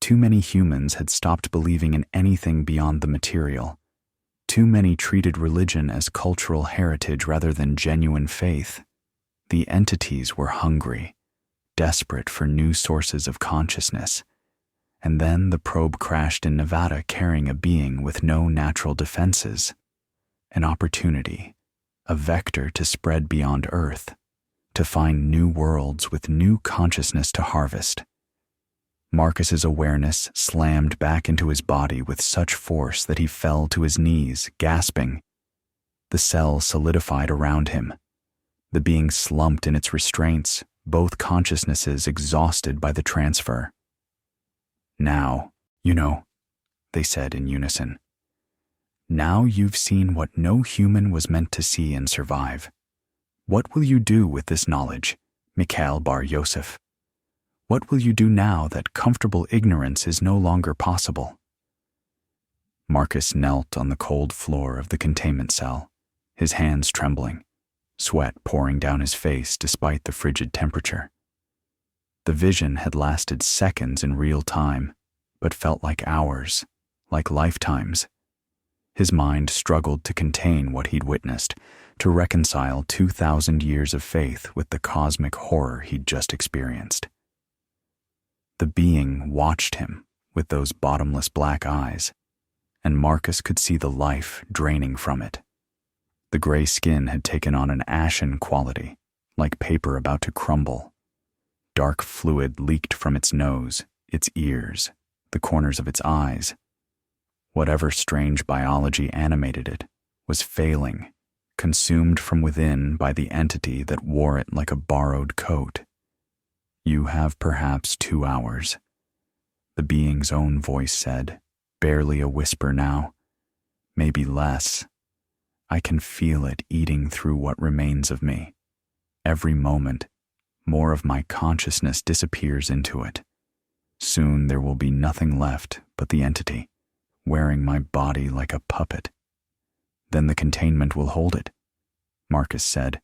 Too many humans had stopped believing in anything beyond the material. Too many treated religion as cultural heritage rather than genuine faith. The entities were hungry, desperate for new sources of consciousness. And then the probe crashed in Nevada carrying a being with no natural defenses. An opportunity, a vector to spread beyond Earth, to find new worlds with new consciousness to harvest. Marcus's awareness slammed back into his body with such force that he fell to his knees, gasping, The cell solidified around him. The being slumped in its restraints, both consciousnesses exhausted by the transfer. "Now, they said in unison. "Now you've seen what no human was meant to see and survive. What will you do with this knowledge, Mikhail Bar Yosef? What will you do now that comfortable ignorance is no longer possible?" Marcus knelt on the cold floor of the containment cell, his hands trembling, sweat pouring down his face despite the frigid temperature. The vision had lasted seconds in real time, but felt like hours, like lifetimes. His mind struggled to contain what he'd witnessed, to reconcile 2,000 years of faith with the cosmic horror he'd just experienced. The being watched him with those bottomless black eyes, and Marcus could see the life draining from it. The gray skin had taken on an ashen quality, like paper about to crumble. Dark fluid leaked from its nose, its ears, the corners of its eyes. Whatever strange biology animated it was failing, consumed from within by the entity that wore it like a borrowed coat. "You have perhaps 2 hours," the being's own voice said, barely a whisper now. "Maybe less. I can feel it eating through what remains of me. Every moment, more of my consciousness disappears into it. Soon there will be nothing left but the entity, wearing my body like a puppet. Then the containment will hold it," Marcus said,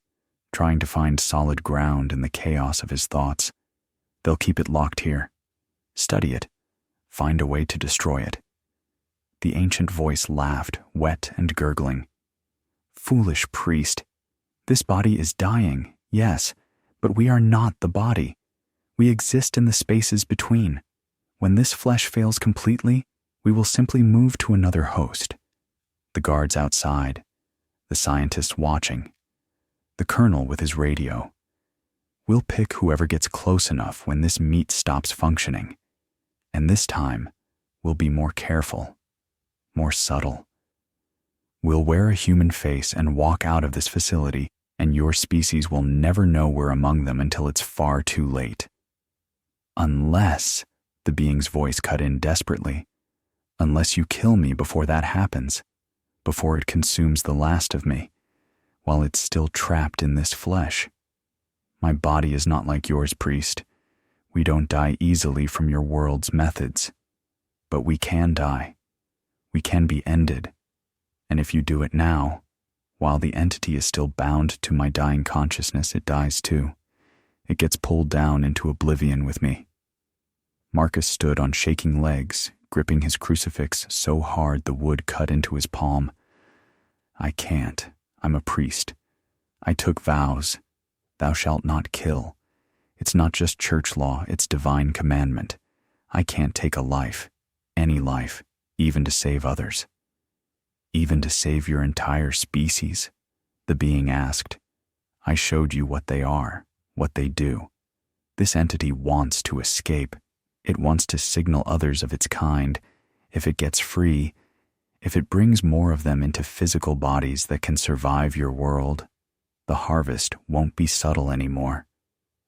trying to find solid ground in the chaos of his thoughts. "They'll keep it locked here. Study it. Find a way to destroy it." The ancient voice laughed, wet and gurgling. "Foolish priest. This body is dying, yes, but we are not the body. We exist in the spaces between. When this flesh fails completely, we will simply move to another host. The guards outside, the scientists watching, the colonel with his radio. We'll pick whoever gets close enough when this meat stops functioning. And this time, we'll be more careful, more subtle. We'll wear a human face and walk out of this facility, and your species will never know we're among them until it's far too late. Unless," the being's voice cut in desperately, "unless you kill me before that happens, before it consumes the last of me, while it's still trapped in this flesh. My body is not like yours, priest. We don't die easily from your world's methods. But we can die. We can be ended. And if you do it now, while the entity is still bound to my dying consciousness, it dies too. It gets pulled down into oblivion with me." Marcus stood on shaking legs, gripping his crucifix so hard the wood cut into his palm. "I can't. I'm a priest. I took vows. Thou shalt not kill. It's not just church law, it's divine commandment. I can't take a life, any life, even to save others." "Even to save your entire species?" the being asked. "I showed you what they are, what they do. This entity wants to escape. It wants to signal others of its kind. If it gets free, if it brings more of them into physical bodies that can survive your world, the harvest won't be subtle anymore.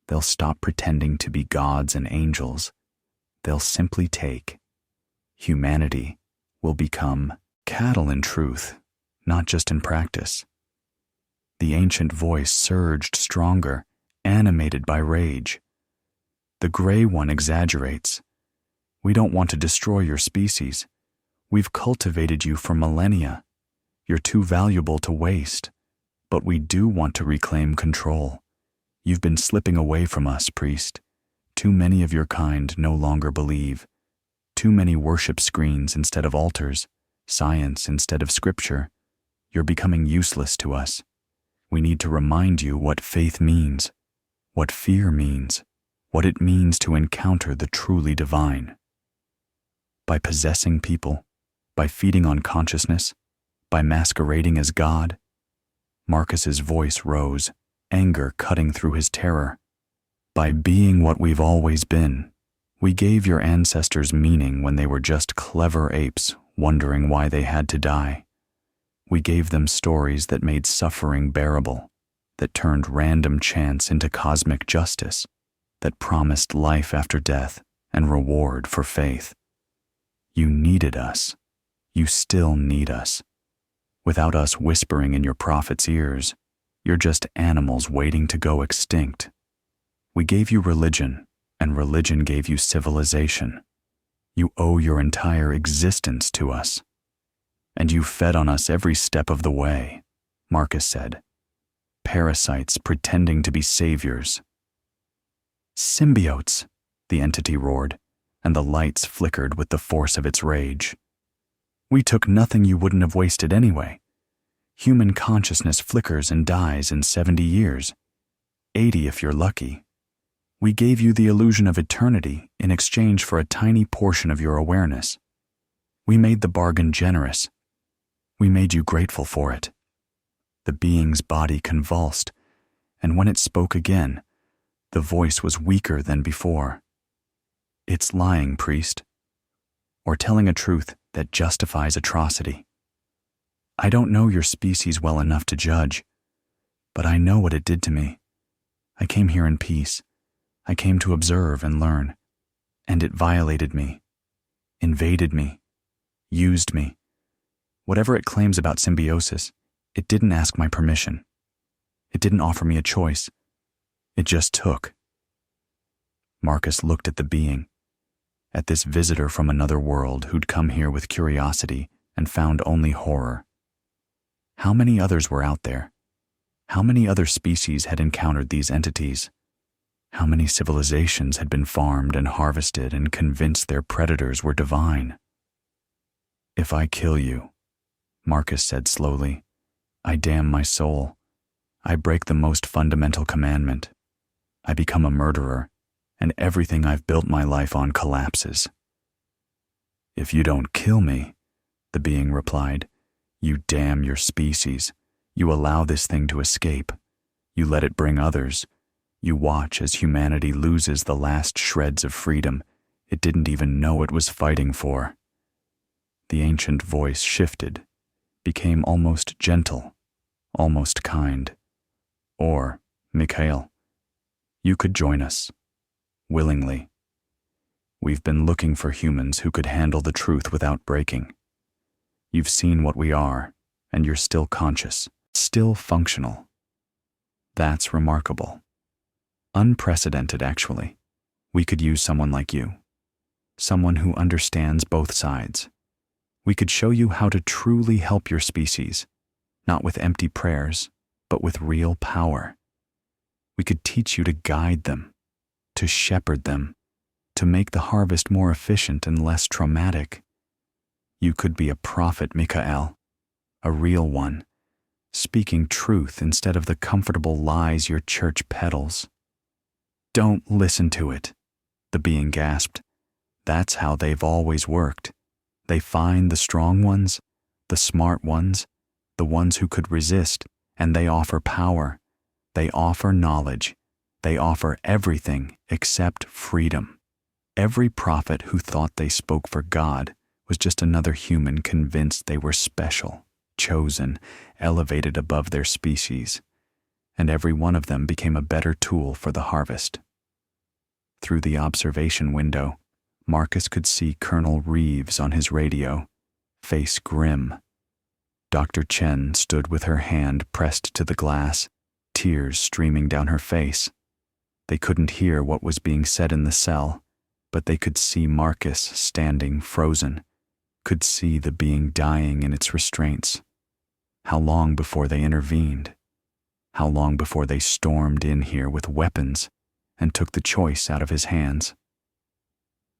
They'll stop pretending to be gods and angels. They'll simply take. Humanity will become cattle in truth, not just in practice." The ancient voice surged stronger, animated by rage. "The gray one exaggerates. We don't want to destroy your species. We've cultivated you for millennia. You're too valuable to waste. But we do want to reclaim control. You've been slipping away from us, priest. Too many of your kind no longer believe. Too many worship screens instead of altars, science instead of scripture. You're becoming useless to us. We need to remind you what faith means, what fear means, what it means to encounter the truly divine. By possessing people, by feeding on consciousness, by masquerading as God." Marcus's voice rose, anger cutting through his terror. "By being what we've always been. We gave your ancestors meaning when they were just clever apes wondering why they had to die. We gave them stories that made suffering bearable, that turned random chance into cosmic justice, that promised life after death and reward for faith. You needed us. You still need us. Without us whispering in your prophets' ears, you're just animals waiting to go extinct. We gave you religion, and religion gave you civilization. You owe your entire existence to us. And you fed on us every step of the way, Marcus said. Parasites pretending to be saviors. Symbiotes, the entity roared, and the lights flickered with the force of its rage. We took nothing you wouldn't have wasted anyway. Human consciousness flickers and dies in 70 years, 80 if you're lucky. We gave you the illusion of eternity in exchange for a tiny portion of your awareness. We made the bargain generous. We made you grateful for it. The being's body convulsed, and when it spoke again, the voice was weaker than before. It's lying, priest, or telling a truth that justifies atrocity. I don't know your species well enough to judge, but I know what it did to me. I came here in peace. I came to observe and learn, and it violated me, invaded me, used me. Whatever it claims about symbiosis, it didn't ask my permission. It didn't offer me a choice. It just took. Marcus looked at the being, at this visitor from another world who'd come here with curiosity and found only horror. How many others were out there? How many other species had encountered these entities? How many civilizations had been farmed and harvested and convinced their predators were divine? If I kill you, Marcus said slowly, I damn my soul. I break the most fundamental commandment. I become a murderer, and everything I've built my life on collapses. If you don't kill me, the being replied, you damn your species. You allow this thing to escape. You let it bring others. You watch as humanity loses the last shreds of freedom it didn't even know it was fighting for. The ancient voice shifted, became almost gentle, almost kind. Or, Mikhail, you could join us, willingly. We've been looking for humans who could handle the truth without breaking. You've seen what we are, and you're still conscious, still functional. That's remarkable. Unprecedented, actually. We could use someone like you. Someone who understands both sides. We could show you how to truly help your species, not with empty prayers, but with real power. We could teach you to guide them, to shepherd them, to make the harvest more efficient and less traumatic. You could be a prophet, Mikhail, a real one, speaking truth instead of the comfortable lies your church peddles. Don't listen to it, the being gasped. That's how they've always worked. They find the strong ones, the smart ones, the ones who could resist, and they offer power. They offer knowledge. They offer everything except freedom. Every prophet who thought they spoke for God was just another human convinced they were special, chosen, elevated above their species, and every one of them became a better tool for the harvest. Through the observation window, Marcus could see Colonel Reeves on his radio, face grim. Dr. Chen stood with her hand pressed to the glass, tears streaming down her face. They couldn't hear what was being said in the cell, but they could see Marcus standing frozen, could see the being dying in its restraints. How long before they intervened? How long before they stormed in here with weapons and took the choice out of his hands?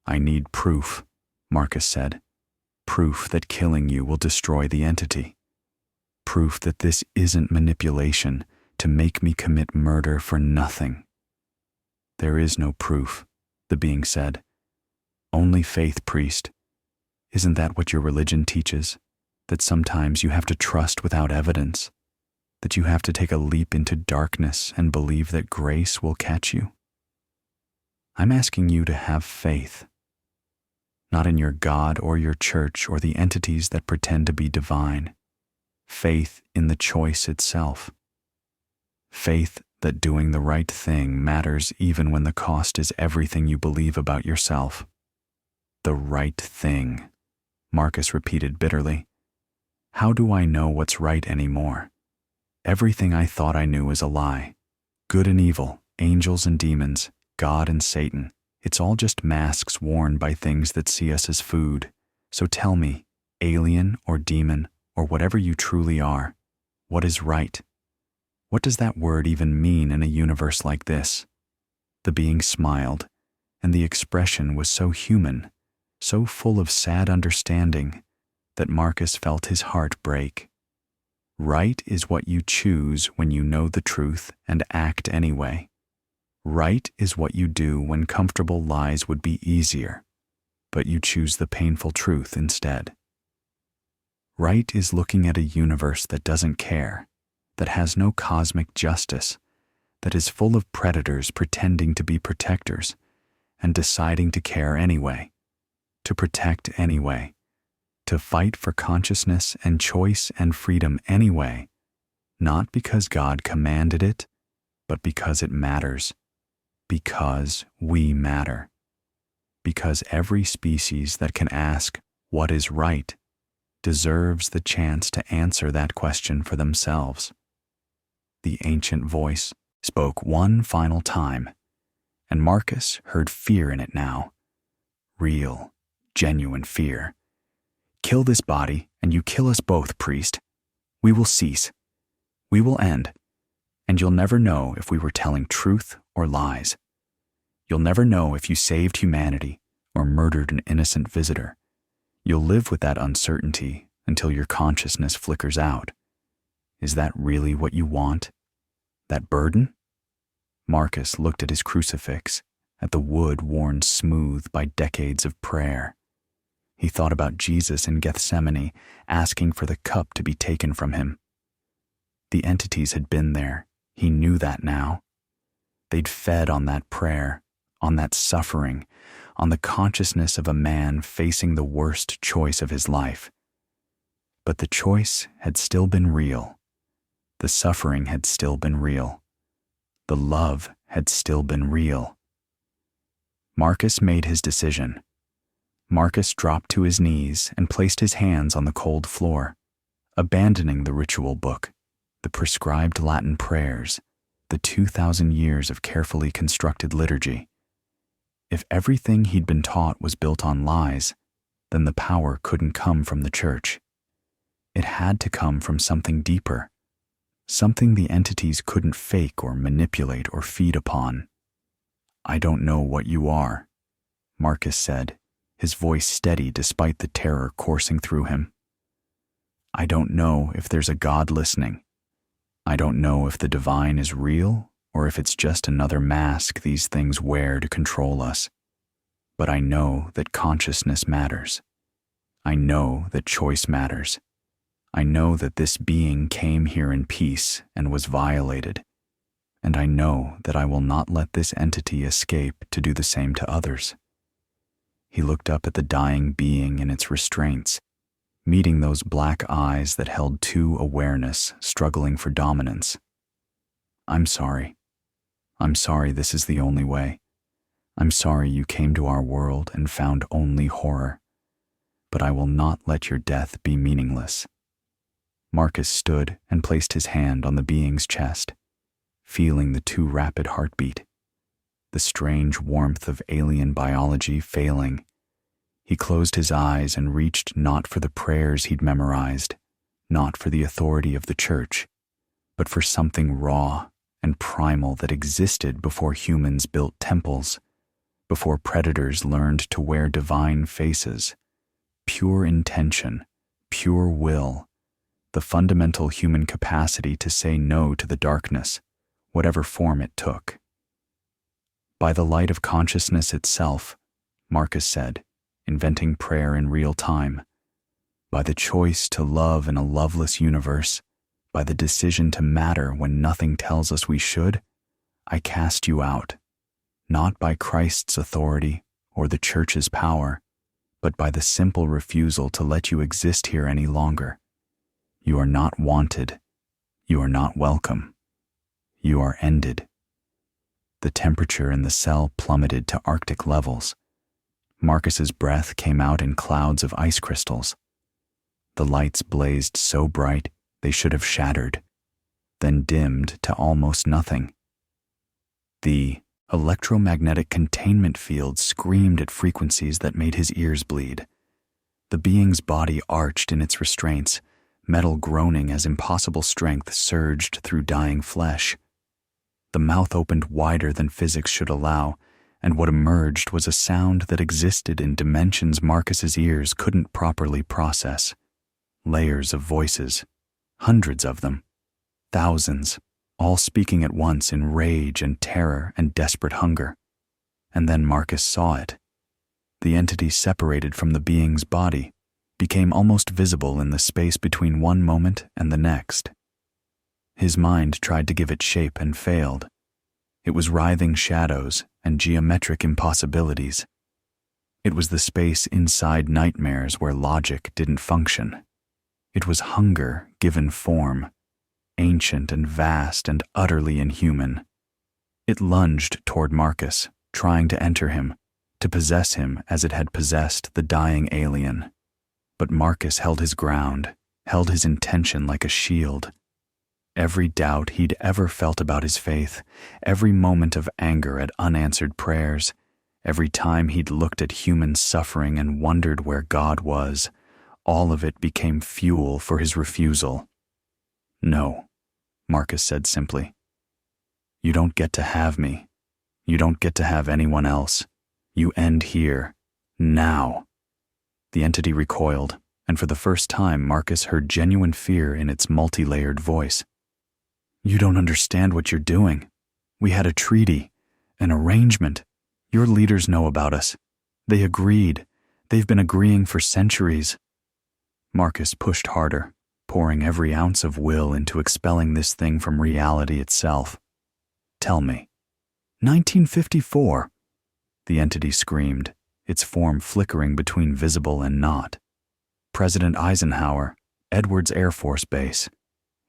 I need proof, Marcus said. Proof that killing you will destroy the entity. Proof that this isn't manipulation to make me commit murder for nothing. There is no proof, the being said. Only faith, priest. Isn't that what your religion teaches? That sometimes you have to trust without evidence? That you have to take a leap into darkness and believe that grace will catch you? I'm asking you to have faith. Not in your God or your church or the entities that pretend to be divine. faith in the choice itself. Faith that doing the right thing matters even when the cost is everything you believe about yourself. The right thing, Marcus repeated bitterly. How do I know what's right anymore? Everything I thought I knew is a lie. Good and evil, angels and demons, God and Satan, it's all just masks worn by things that see us as food. So tell me, alien or demon or whatever you truly are, what is right? What does that word even mean in a universe like this? The being smiled, and the expression was so human, so full of sad understanding, that Marcus felt his heart break. Right is what you choose when you know the truth and act anyway. Right is what you do when comfortable lies would be easier, but you choose the painful truth instead. Right is looking at a universe that doesn't care, that has no cosmic justice, that is full of predators pretending to be protectors, and deciding to care anyway, to protect anyway, to fight for consciousness and choice and freedom anyway, not because God commanded it, but because it matters, because we matter, because every species that can ask what is right deserves the chance to answer that question for themselves. The ancient voice spoke one final time, and Marcus heard fear in it now. Real, genuine fear. Kill this body, and you kill us both, priest. We will cease. We will end. And you'll never know if we were telling truth or lies. You'll never know if you saved humanity or murdered an innocent visitor. You'll live with that uncertainty until your consciousness flickers out. Is that really what you want? That burden? Marcus looked at his crucifix, at the wood worn smooth by decades of prayer. He thought about Jesus in Gethsemane asking for the cup to be taken from him. The entities had been there. He knew that now. They'd fed on that prayer, on that suffering, on the consciousness of a man facing the worst choice of his life. But the choice had still been real. The suffering had still been real. The love had still been real. Marcus made his decision. Marcus dropped to his knees and placed his hands on the cold floor, abandoning the ritual book, the prescribed Latin prayers, the 2,000 years of carefully constructed liturgy. If everything he'd been taught was built on lies, then the power couldn't come from the church. It had to come from something deeper, something the entities couldn't fake or manipulate or feed upon. I don't know what you are, Marcus said, his voice steady despite the terror coursing through him. I don't know if there's a God listening. I don't know if the divine is real or if it's just another mask these things wear to control us. But I know that consciousness matters. I know that choice matters. I know that this being came here in peace and was violated. And I know that I will not let this entity escape to do the same to others. He looked up at the dying being and its restraints, meeting those black eyes that held two awareness struggling for dominance. I'm sorry. I'm sorry this is the only way. I'm sorry you came to our world and found only horror. But I will not let your death be meaningless. Marcus stood and placed his hand on the being's chest, feeling the too rapid heartbeat, the strange warmth of alien biology failing. He closed his eyes and reached not for the prayers he'd memorized, not for the authority of the church, but for something raw and primal that existed before humans built temples, before predators learned to wear divine faces. Pure intention, pure will, the fundamental human capacity to say no to the darkness, whatever form it took. By the light of consciousness itself, Marcus said, inventing prayer in real time, by the choice to love in a loveless universe, by the decision to matter when nothing tells us we should, I cast you out, not by Christ's authority or the church's power, but by the simple refusal to let you exist here any longer. You are not wanted. You are not welcome. You are ended. The temperature in the cell plummeted to Arctic levels. Marcus's breath came out in clouds of ice crystals. The lights blazed so bright they should have shattered, then dimmed to almost nothing. The electromagnetic containment field screamed at frequencies that made his ears bleed. The being's body arched in its restraints, metal groaning as impossible strength surged through dying flesh. The mouth opened wider than physics should allow, and what emerged was a sound that existed in dimensions Marcus's ears couldn't properly process. Layers of voices, hundreds of them, thousands, all speaking at once in rage and terror and desperate hunger. And then Marcus saw it. The entity separated from the being's body, became almost visible in the space between one moment and the next. His mind tried to give it shape and failed. It was writhing shadows and geometric impossibilities. It was the space inside nightmares where logic didn't function. It was hunger given form, ancient and vast and utterly inhuman. It lunged toward Marcus, trying to enter him, to possess him as it had possessed the dying alien. But Marcus held his ground, held his intention like a shield. Every doubt he'd ever felt about his faith, every moment of anger at unanswered prayers, every time he'd looked at human suffering and wondered where God was, all of it became fuel for his refusal. "No," Marcus said simply. "You don't get to have me. You don't get to have anyone else. You end here. Now." The entity recoiled, and for the first time Marcus heard genuine fear in its multi-layered voice. "You don't understand what you're doing. We had a treaty, an arrangement. Your leaders know about us. They agreed. They've been agreeing for centuries." Marcus pushed harder, pouring every ounce of will into expelling this thing from reality itself. "Tell me." 1954, the entity screamed, its form flickering between visible and not. "President Eisenhower, Edwards Air Force Base.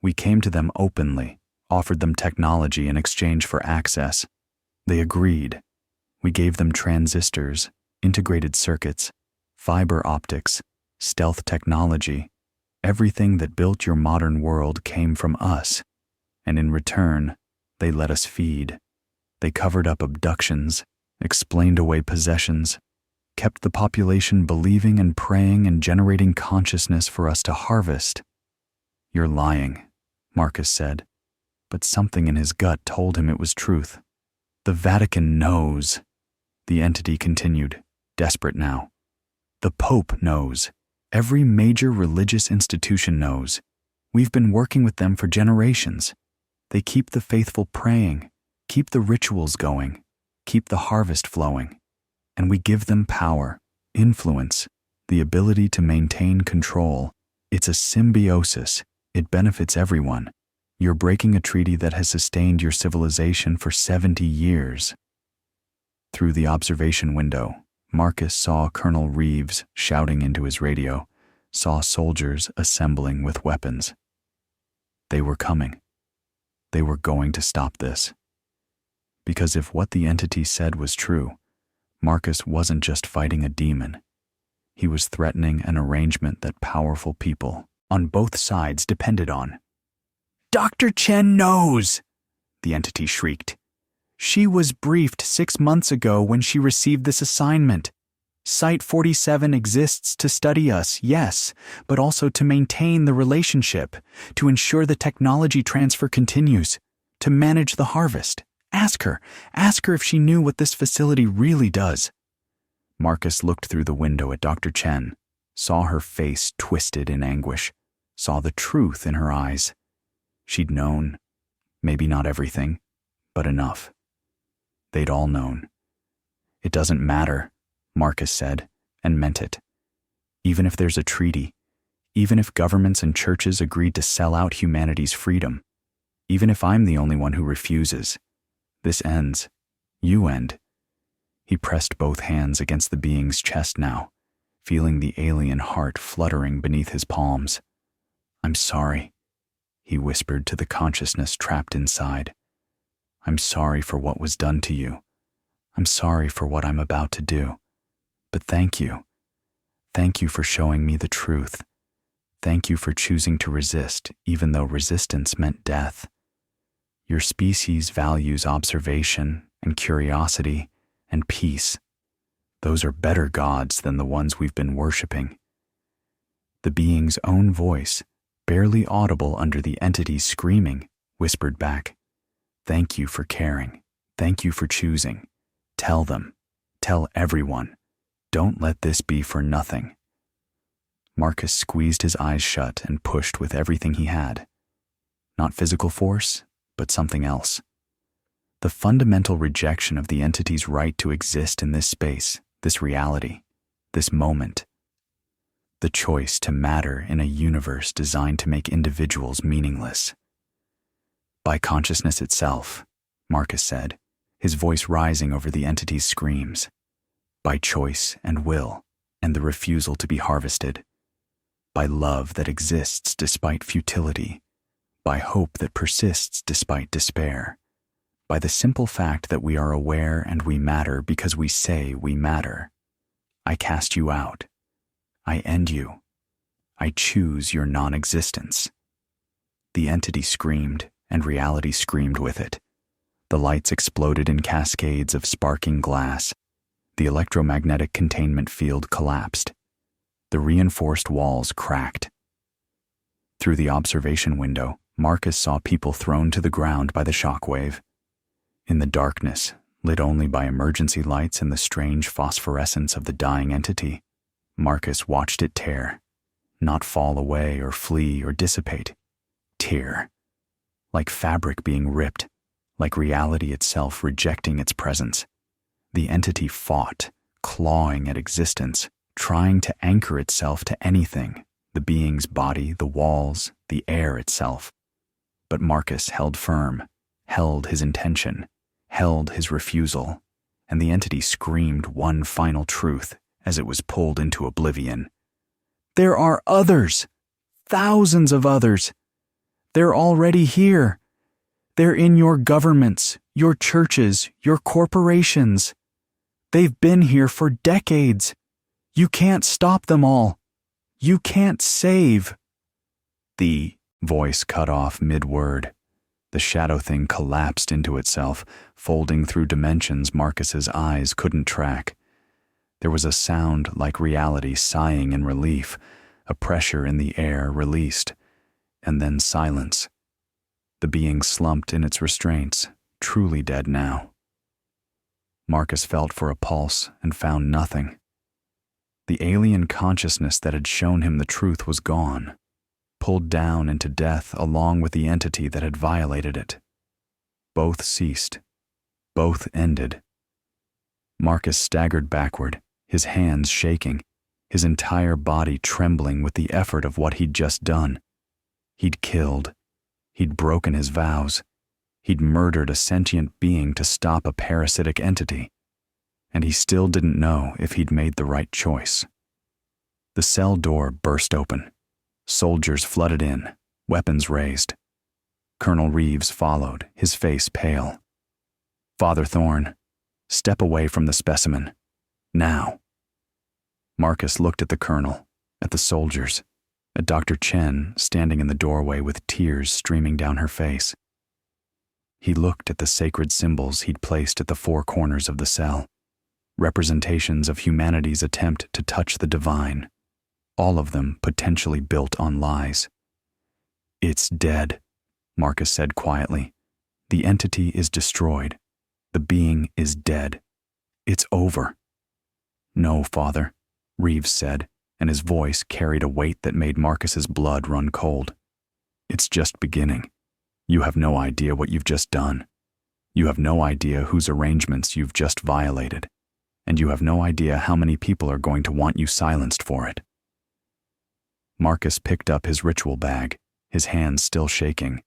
We came to them openly, offered them technology in exchange for access. They agreed. We gave them transistors, integrated circuits, fiber optics, stealth technology. Everything that built your modern world came from us, and in return, they let us feed. They covered up abductions, explained away possessions, kept the population believing and praying and generating consciousness for us to harvest." "You're lying," Marcus said, but something in his gut told him it was truth. "The Vatican knows," the entity continued, desperate now. "The Pope knows. Every major religious institution knows. We've been working with them for generations. They keep the faithful praying, keep the rituals going, keep the harvest flowing. And we give them power, influence, the ability to maintain control. It's a symbiosis. It benefits everyone. You're breaking a treaty that has sustained your civilization for 70 years. Through the observation window, Marcus saw Colonel Reeves shouting into his radio, saw soldiers assembling with weapons. They were coming. They were going to stop this. Because if what the entity said was true, Marcus wasn't just fighting a demon. He was threatening an arrangement that powerful people on both sides depended on. "Dr. Chen knows!" the entity shrieked. "She was briefed 6 months ago when she received this assignment. Site 47 exists to study us, yes, but also to maintain the relationship, to ensure the technology transfer continues, to manage the harvest. Ask her if she knew what this facility really does." Marcus looked through the window at Dr. Chen, saw her face twisted in anguish, saw the truth in her eyes. She'd known, maybe not everything, but enough. They'd all known. "It doesn't matter," Marcus said, and meant it. "Even if there's a treaty, even if governments and churches agreed to sell out humanity's freedom, even if I'm the only one who refuses, this ends. You end." He pressed both hands against the being's chest now, feeling the alien heart fluttering beneath his palms. "I'm sorry," he whispered to the consciousness trapped inside. "I'm sorry for what was done to you. I'm sorry for what I'm about to do. But thank you. Thank you for showing me the truth. Thank you for choosing to resist, even though resistance meant death. Your species values observation and curiosity and peace. Those are better gods than the ones we've been worshiping." The being's own voice, barely audible under the entity's screaming, whispered back, "Thank you for caring. Thank you for choosing. Tell them. Tell everyone. Don't let this be for nothing." Marcus squeezed his eyes shut and pushed with everything he had. Not physical force, but something else. The fundamental rejection of the entity's right to exist in this space, this reality, this moment. The choice to matter in a universe designed to make individuals meaningless. "By consciousness itself," Marcus said, his voice rising over the entity's screams. "By choice and will, and the refusal to be harvested. By love that exists despite futility. By hope that persists despite despair. By the simple fact that we are aware and we matter because we say we matter. I cast you out. I end you. I choose your non-existence." The entity screamed, and reality screamed with it. The lights exploded in cascades of sparking glass. The electromagnetic containment field collapsed. The reinforced walls cracked. Through the observation window, Marcus saw people thrown to the ground by the shockwave. In the darkness, lit only by emergency lights and the strange phosphorescence of the dying entity, Marcus watched it tear, not fall away or flee or dissipate. Tear. Like fabric being ripped, like reality itself rejecting its presence. The entity fought, clawing at existence, trying to anchor itself to anything, the being's body, the walls, the air itself. But Marcus held firm, held his intention, held his refusal, and the entity screamed one final truth as it was pulled into oblivion. "There are others! Thousands of others! They're already here! They're in your governments, your churches, your corporations. They've been here for decades. You can't stop them all. You can't save." The voice cut off mid-word. The shadow thing collapsed into itself, folding through dimensions Marcus's eyes couldn't track. There was a sound like reality sighing in relief, a pressure in the air released, and then silence. The being slumped in its restraints, truly dead now. Marcus felt for a pulse and found nothing. The alien consciousness that had shown him the truth was gone, pulled down into death along with the entity that had violated it. Both ceased. Both ended. Marcus staggered backward, his hands shaking, his entire body trembling with the effort of what he'd just done. He'd killed. He'd broken his vows. He'd murdered a sentient being to stop a parasitic entity. And he still didn't know if he'd made the right choice. The cell door burst open. Soldiers flooded in, weapons raised. Colonel Reeves followed, his face pale. "Father Thorne, step away from the specimen. Now." Marcus looked at the colonel, at the soldiers, at Dr. Chen standing in the doorway with tears streaming down her face. He looked at the sacred symbols he'd placed at the four corners of the cell, representations of humanity's attempt to touch the divine, all of them potentially built on lies. "It's dead," Marcus said quietly. "The entity is destroyed. The being is dead. It's over." "No, Father," Reeves said, and his voice carried a weight that made Marcus's blood run cold. "It's just beginning. You have no idea what you've just done. You have no idea whose arrangements you've just violated, and you have no idea how many people are going to want you silenced for it." Marcus picked up his ritual bag, his hands still shaking.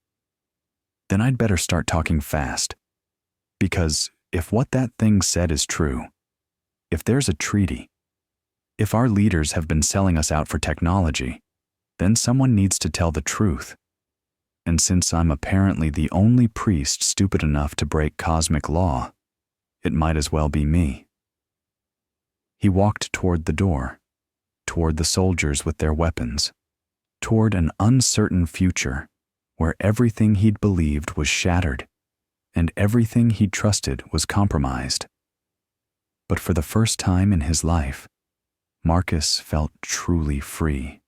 "Then I'd better start talking fast. Because if what that thing said is true, if there's a treaty, if our leaders have been selling us out for technology, then someone needs to tell the truth. And since I'm apparently the only priest stupid enough to break cosmic law, it might as well be me. He walked toward the door, toward the soldiers with their weapons, toward an uncertain future where everything he'd believed was shattered and everything he'd trusted was compromised. But for the first time in his life, Marcus felt truly free.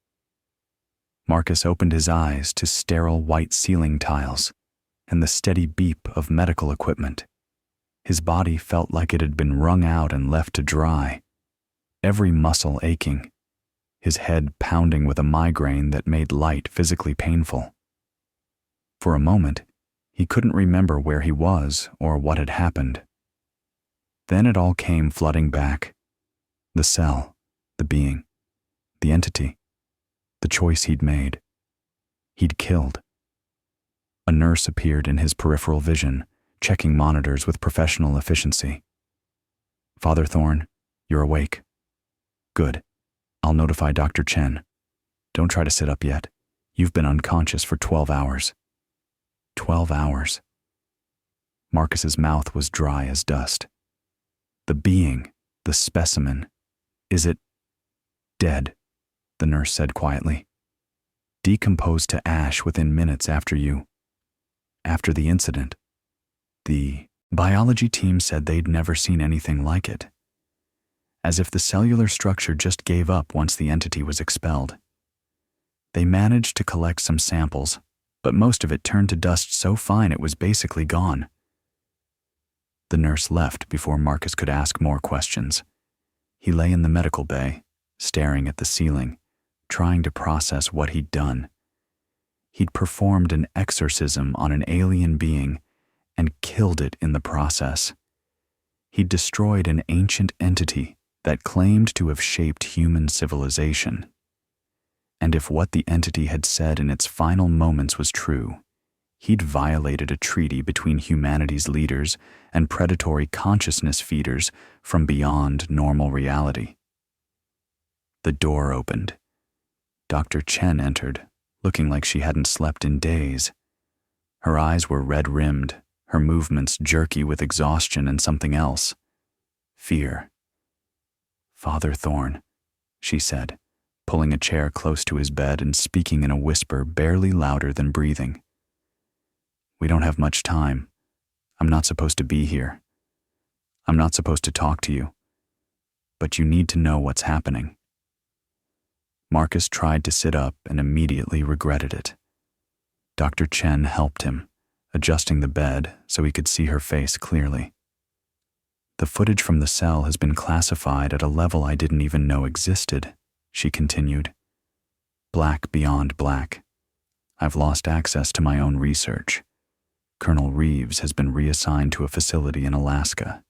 Marcus opened his eyes to sterile white ceiling tiles and the steady beep of medical equipment. His body felt like it had been wrung out and left to dry, every muscle aching, his head pounding with a migraine that made light physically painful. For a moment, he couldn't remember where he was or what had happened. Then it all came flooding back. The cell, the being, the entity, the choice he'd made. He'd killed. A nurse appeared in his peripheral vision, checking monitors with professional efficiency. "Father Thorne, you're awake. Good. I'll notify Dr. Chen. Don't try to sit up yet. You've been unconscious for 12 hours. 12 hours. Marcus's mouth was dry as dust. The being, the specimen, is it dead? The nurse said quietly. Decomposed to ash within minutes after the incident. The biology team said they'd never seen anything like it. As if the cellular structure just gave up once the entity was expelled. They managed to collect some samples, but most of it turned to dust so fine it was basically gone. The nurse left before Marcus could ask more questions. He lay in the medical bay, staring at the ceiling, trying to process what he'd done. He'd performed an exorcism on an alien being and killed it in the process. He'd destroyed an ancient entity that claimed to have shaped human civilization. And if what the entity had said in its final moments was true, he'd violated a treaty between humanity's leaders and predatory consciousness feeders from beyond normal reality. The door opened. Dr. Chen entered, looking like she hadn't slept in days. Her eyes were red-rimmed, her movements jerky with exhaustion and something else. Fear. "Father Thorne," she said, pulling a chair close to his bed and speaking in a whisper barely louder than breathing. "We don't have much time. I'm not supposed to be here. I'm not supposed to talk to you. But you need to know what's happening." Marcus tried to sit up and immediately regretted it. Dr. Chen helped him, adjusting the bed so he could see her face clearly. "The footage from the cell has been classified at a level I didn't even know existed," she continued. "Black beyond black. I've lost access to my own research. Colonel Reeves has been reassigned to a facility in Alaska,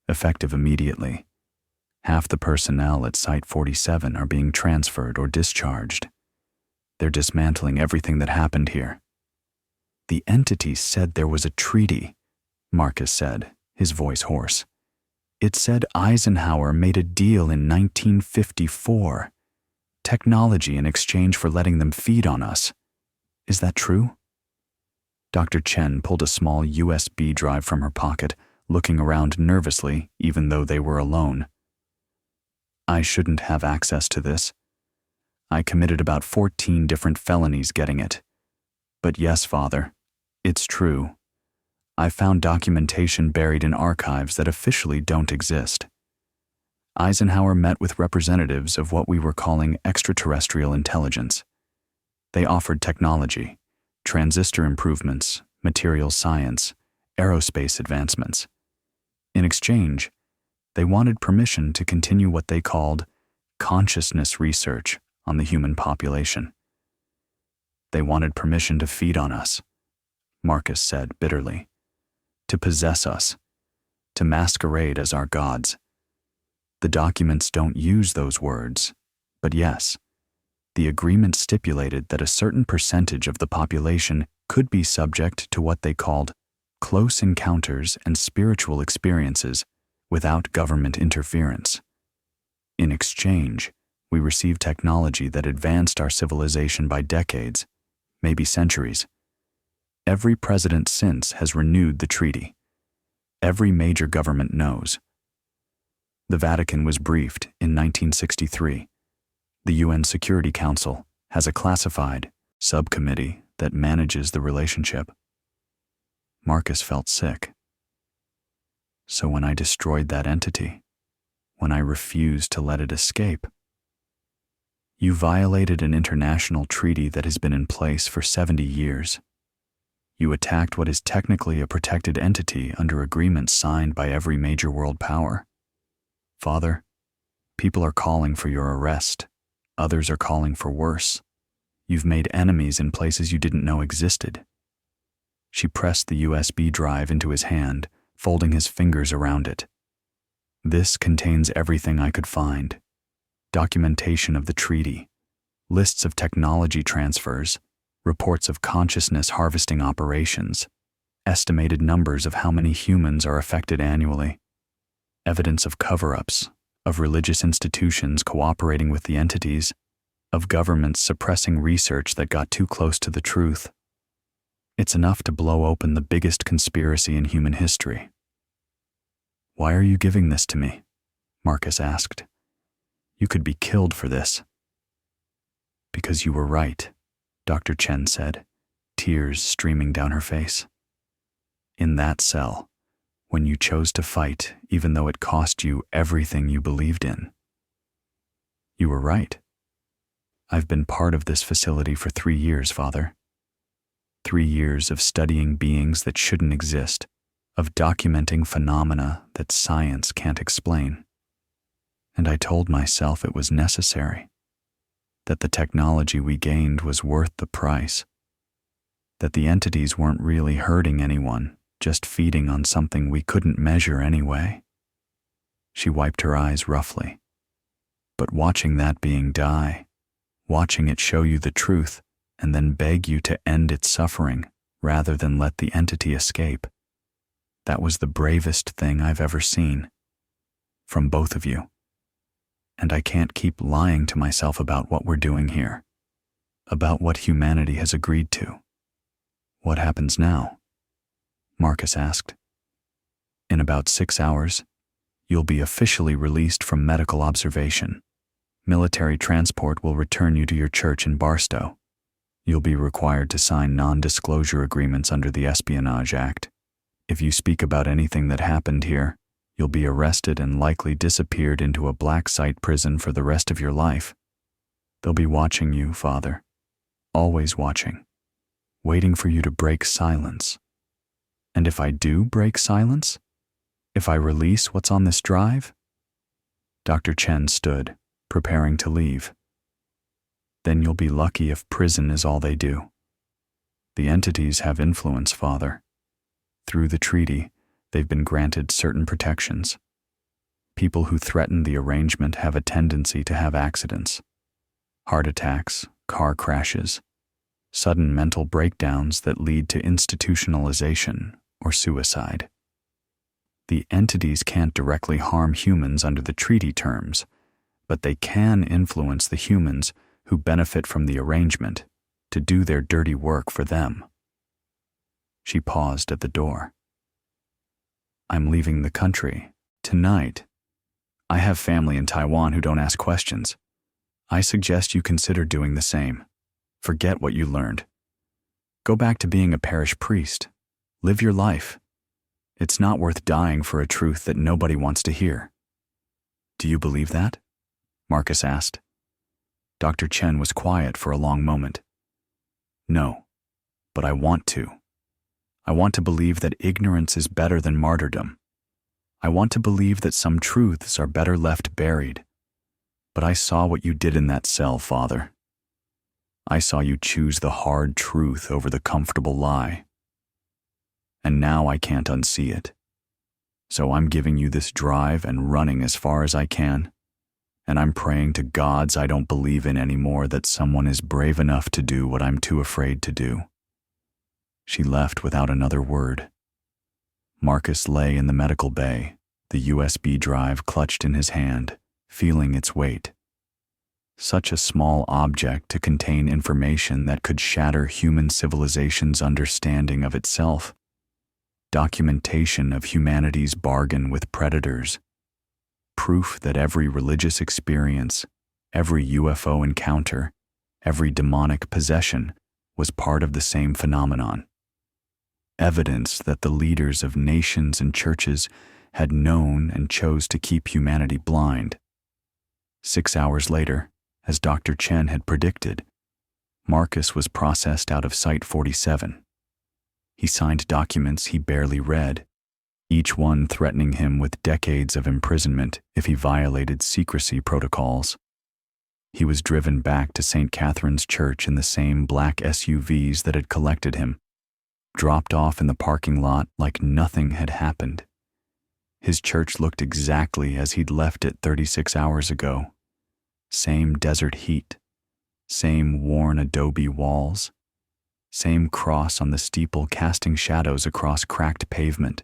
effective immediately. Half the personnel at Site 47 are being transferred or discharged. They're dismantling everything that happened here." "The entity said there was a treaty," Marcus said, his voice hoarse. "It said Eisenhower made a deal in 1954. Technology in exchange for letting them feed on us. Is that true?" Dr. Chen pulled a small USB drive from her pocket, looking around nervously even though they were alone. "I shouldn't have access to this. I committed about 14 different felonies getting it. But yes, Father, it's true. I found documentation buried in archives that officially don't exist. Eisenhower met with representatives of what we were calling extraterrestrial intelligence. They offered technology, transistor improvements, materials science, aerospace advancements. In exchange, they wanted permission to continue what they called consciousness research on the human population. They wanted permission to feed on us," Marcus said bitterly, "to possess us, to masquerade as our gods. The documents don't use those words, but yes, the agreement stipulated that a certain percentage of the population could be subject to what they called close encounters and spiritual experiences without government interference. In exchange, We received technology that advanced our civilization by decades, maybe centuries. Every president since has renewed the treaty. Every major government knows. The Vatican was briefed in 1963. The UN Security Council has a classified subcommittee that manages the relationship. Marcus felt sick. So when I destroyed that entity, when I refused to let it escape, you violated an international treaty that has been in place for 70 years. You attacked what is technically a protected entity under agreements signed by every major world power. Father, people are calling for your arrest. Others are calling for worse. You've made enemies in places you didn't know existed. She pressed the USB drive into his hand, folding his fingers around it. This contains everything I could find. Documentation of the treaty, lists of technology transfers, reports of consciousness harvesting operations, estimated numbers of how many humans are affected annually, evidence of cover-ups, of religious institutions cooperating with the entities, of governments suppressing research that got too close to the truth. It's enough to blow open the biggest conspiracy in human history. Why are you giving this to me? Marcus asked. You could be killed for this. Because you were right, Dr. Chen said, tears streaming down her face. In that cell, when you chose to fight, even though it cost you everything you believed in. You were right. I've been part of this facility for 3 years, Father. 3 years of studying beings that shouldn't exist, of documenting phenomena that science can't explain. And I told myself it was necessary, that the technology we gained was worth the price, that the entities weren't really hurting anyone, just feeding on something we couldn't measure anyway. She wiped her eyes roughly. But watching that being die, watching it show you the truth and then beg you to end its suffering rather than let the entity escape, that was the bravest thing I've ever seen. From both of you. And I can't keep lying to myself about what we're doing here, about what humanity has agreed to. What happens now? Marcus asked. In about 6 hours, you'll be officially released from medical observation. Military transport will return you to your church in Barstow. You'll be required to sign non-disclosure agreements under the Espionage Act. If you speak about anything that happened here, you'll be arrested and likely disappeared into a black site prison for the rest of your life. They'll be watching you, Father. Always watching. Waiting for you to break silence. And if I do break silence? If I release what's on this drive? Dr. Chen stood, preparing to leave. Then you'll be lucky if prison is all they do. The entities have influence, Father. Through the treaty, they've been granted certain protections. People who threaten the arrangement have a tendency to have accidents. Heart attacks, car crashes, sudden mental breakdowns that lead to institutionalization or suicide. The entities can't directly harm humans under the treaty terms, but they can influence the humans who benefit from the arrangement to do their dirty work for them. She paused at the door. I'm leaving the country, tonight. I have family in Taiwan who don't ask questions. I suggest you consider doing the same. Forget what you learned. Go back to being a parish priest. Live your life. It's not worth dying for a truth that nobody wants to hear. Do you believe that? Marcus asked. Dr. Chen was quiet for a long moment. No, but I want to. I want to believe that ignorance is better than martyrdom. I want to believe that some truths are better left buried. But I saw what you did in that cell, Father. I saw you choose the hard truth over the comfortable lie. And now I can't unsee it. So I'm giving you this drive and running as far as I can. And I'm praying to gods I don't believe in anymore that someone is brave enough to do what I'm too afraid to do. She left without another word. Marcus lay in the medical bay, the USB drive clutched in his hand, feeling its weight. such a small object to contain information that could shatter human civilization's understanding of itself. Documentation of humanity's bargain with predators. Proof that every religious experience, every UFO encounter, every demonic possession was part of the same phenomenon. Evidence that the leaders of nations and churches had known and chose to keep humanity blind. 6 hours later, as Dr. Chen had predicted, Marcus was processed out of Site 47. He signed documents he barely read, each one threatening him with decades of imprisonment if he violated secrecy protocols. He was driven back to St. Catherine's Church in the same black SUVs that had collected him, dropped off in the parking lot like nothing had happened. His church looked exactly as he'd left it 36 hours ago. Same desert heat, same worn adobe walls, same cross on the steeple casting shadows across cracked pavement.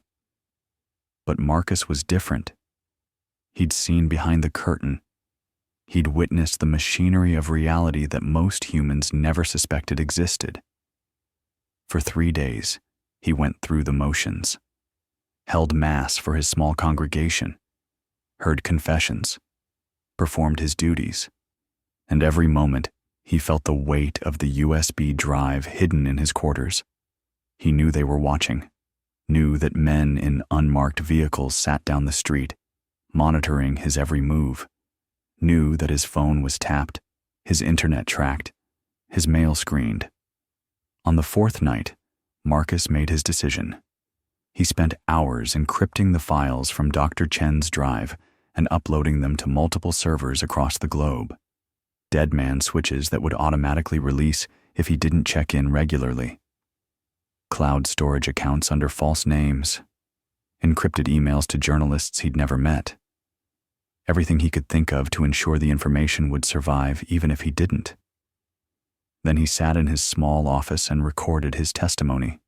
But Marcus was different. He'd seen behind the curtain. He'd witnessed the machinery of reality that most humans never suspected existed. For 3 days, he went through the motions, held mass for his small congregation, heard confessions, performed his duties, and every moment he felt the weight of the USB drive hidden in his quarters. He knew they were watching, knew that men in unmarked vehicles sat down the street, monitoring his every move, knew that his phone was tapped, his internet tracked, his mail screened. On the 4th night, Marcus made his decision. He spent hours encrypting the files from Dr. Chen's drive and uploading them to multiple servers across the globe. Dead man switches that would automatically release if he didn't check in regularly. Cloud storage accounts under false names. Encrypted emails to journalists he'd never met. Everything he could think of to ensure the information would survive even if he didn't. Then he sat in his small office and recorded his testimony.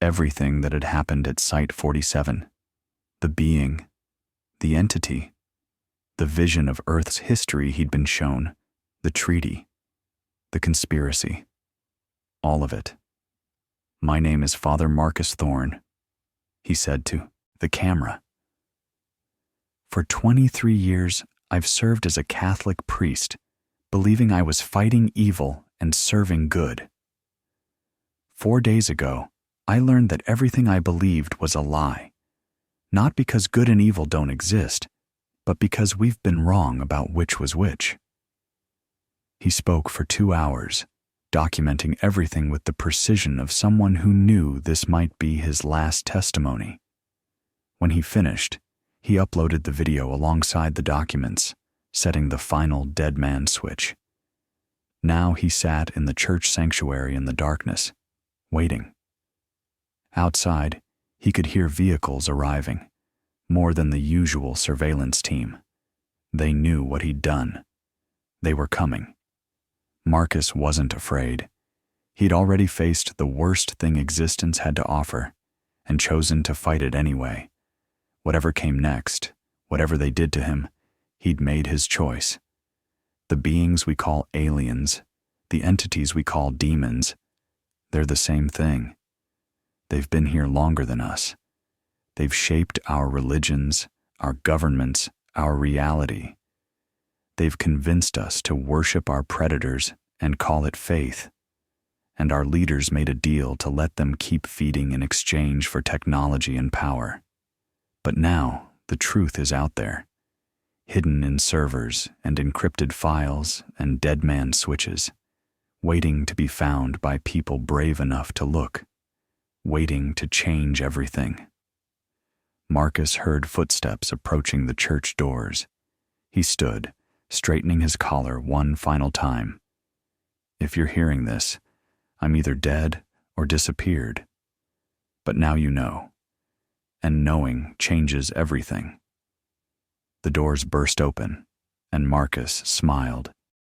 Everything that had happened at Site 47, the being, the entity, the vision of Earth's history he'd been shown, the treaty, the conspiracy, all of it. "My name is Father Marcus Thorne," he said to the camera. "For 23 years, I've served as a Catholic priest, believing I was fighting evil and serving good. 4 days ago, I learned that everything I believed was a lie, not because good and evil don't exist, but because we've been wrong about which was which." He spoke for 2 hours, documenting everything with the precision of someone who knew this might be his last testimony. When he finished, he uploaded the video alongside the documents, setting the final dead man switch. Now he sat in the church sanctuary in the darkness, waiting. Outside, he could hear vehicles arriving, more than the usual surveillance team. They knew what he'd done. They were coming. Marcus wasn't afraid. He'd already faced the worst thing existence had to offer, and chosen to fight it anyway. Whatever came next, whatever they did to him, he'd made his choice. The beings we call aliens, the entities we call demons, they're the same thing. They've been here longer than us. They've shaped our religions, our governments, our reality. They've convinced us to worship our predators and call it faith. And our leaders made a deal to let them keep feeding in exchange for technology and power. But now, the truth is out there, hidden in servers and encrypted files and dead man switches, waiting to be found by people brave enough to look, waiting to change everything. Marcus heard footsteps approaching the church doors. He stood, straightening his collar one final time. If you're hearing this, I'm either dead or disappeared. But now you know. And knowing changes everything. The doors burst open, and Marcus smiled.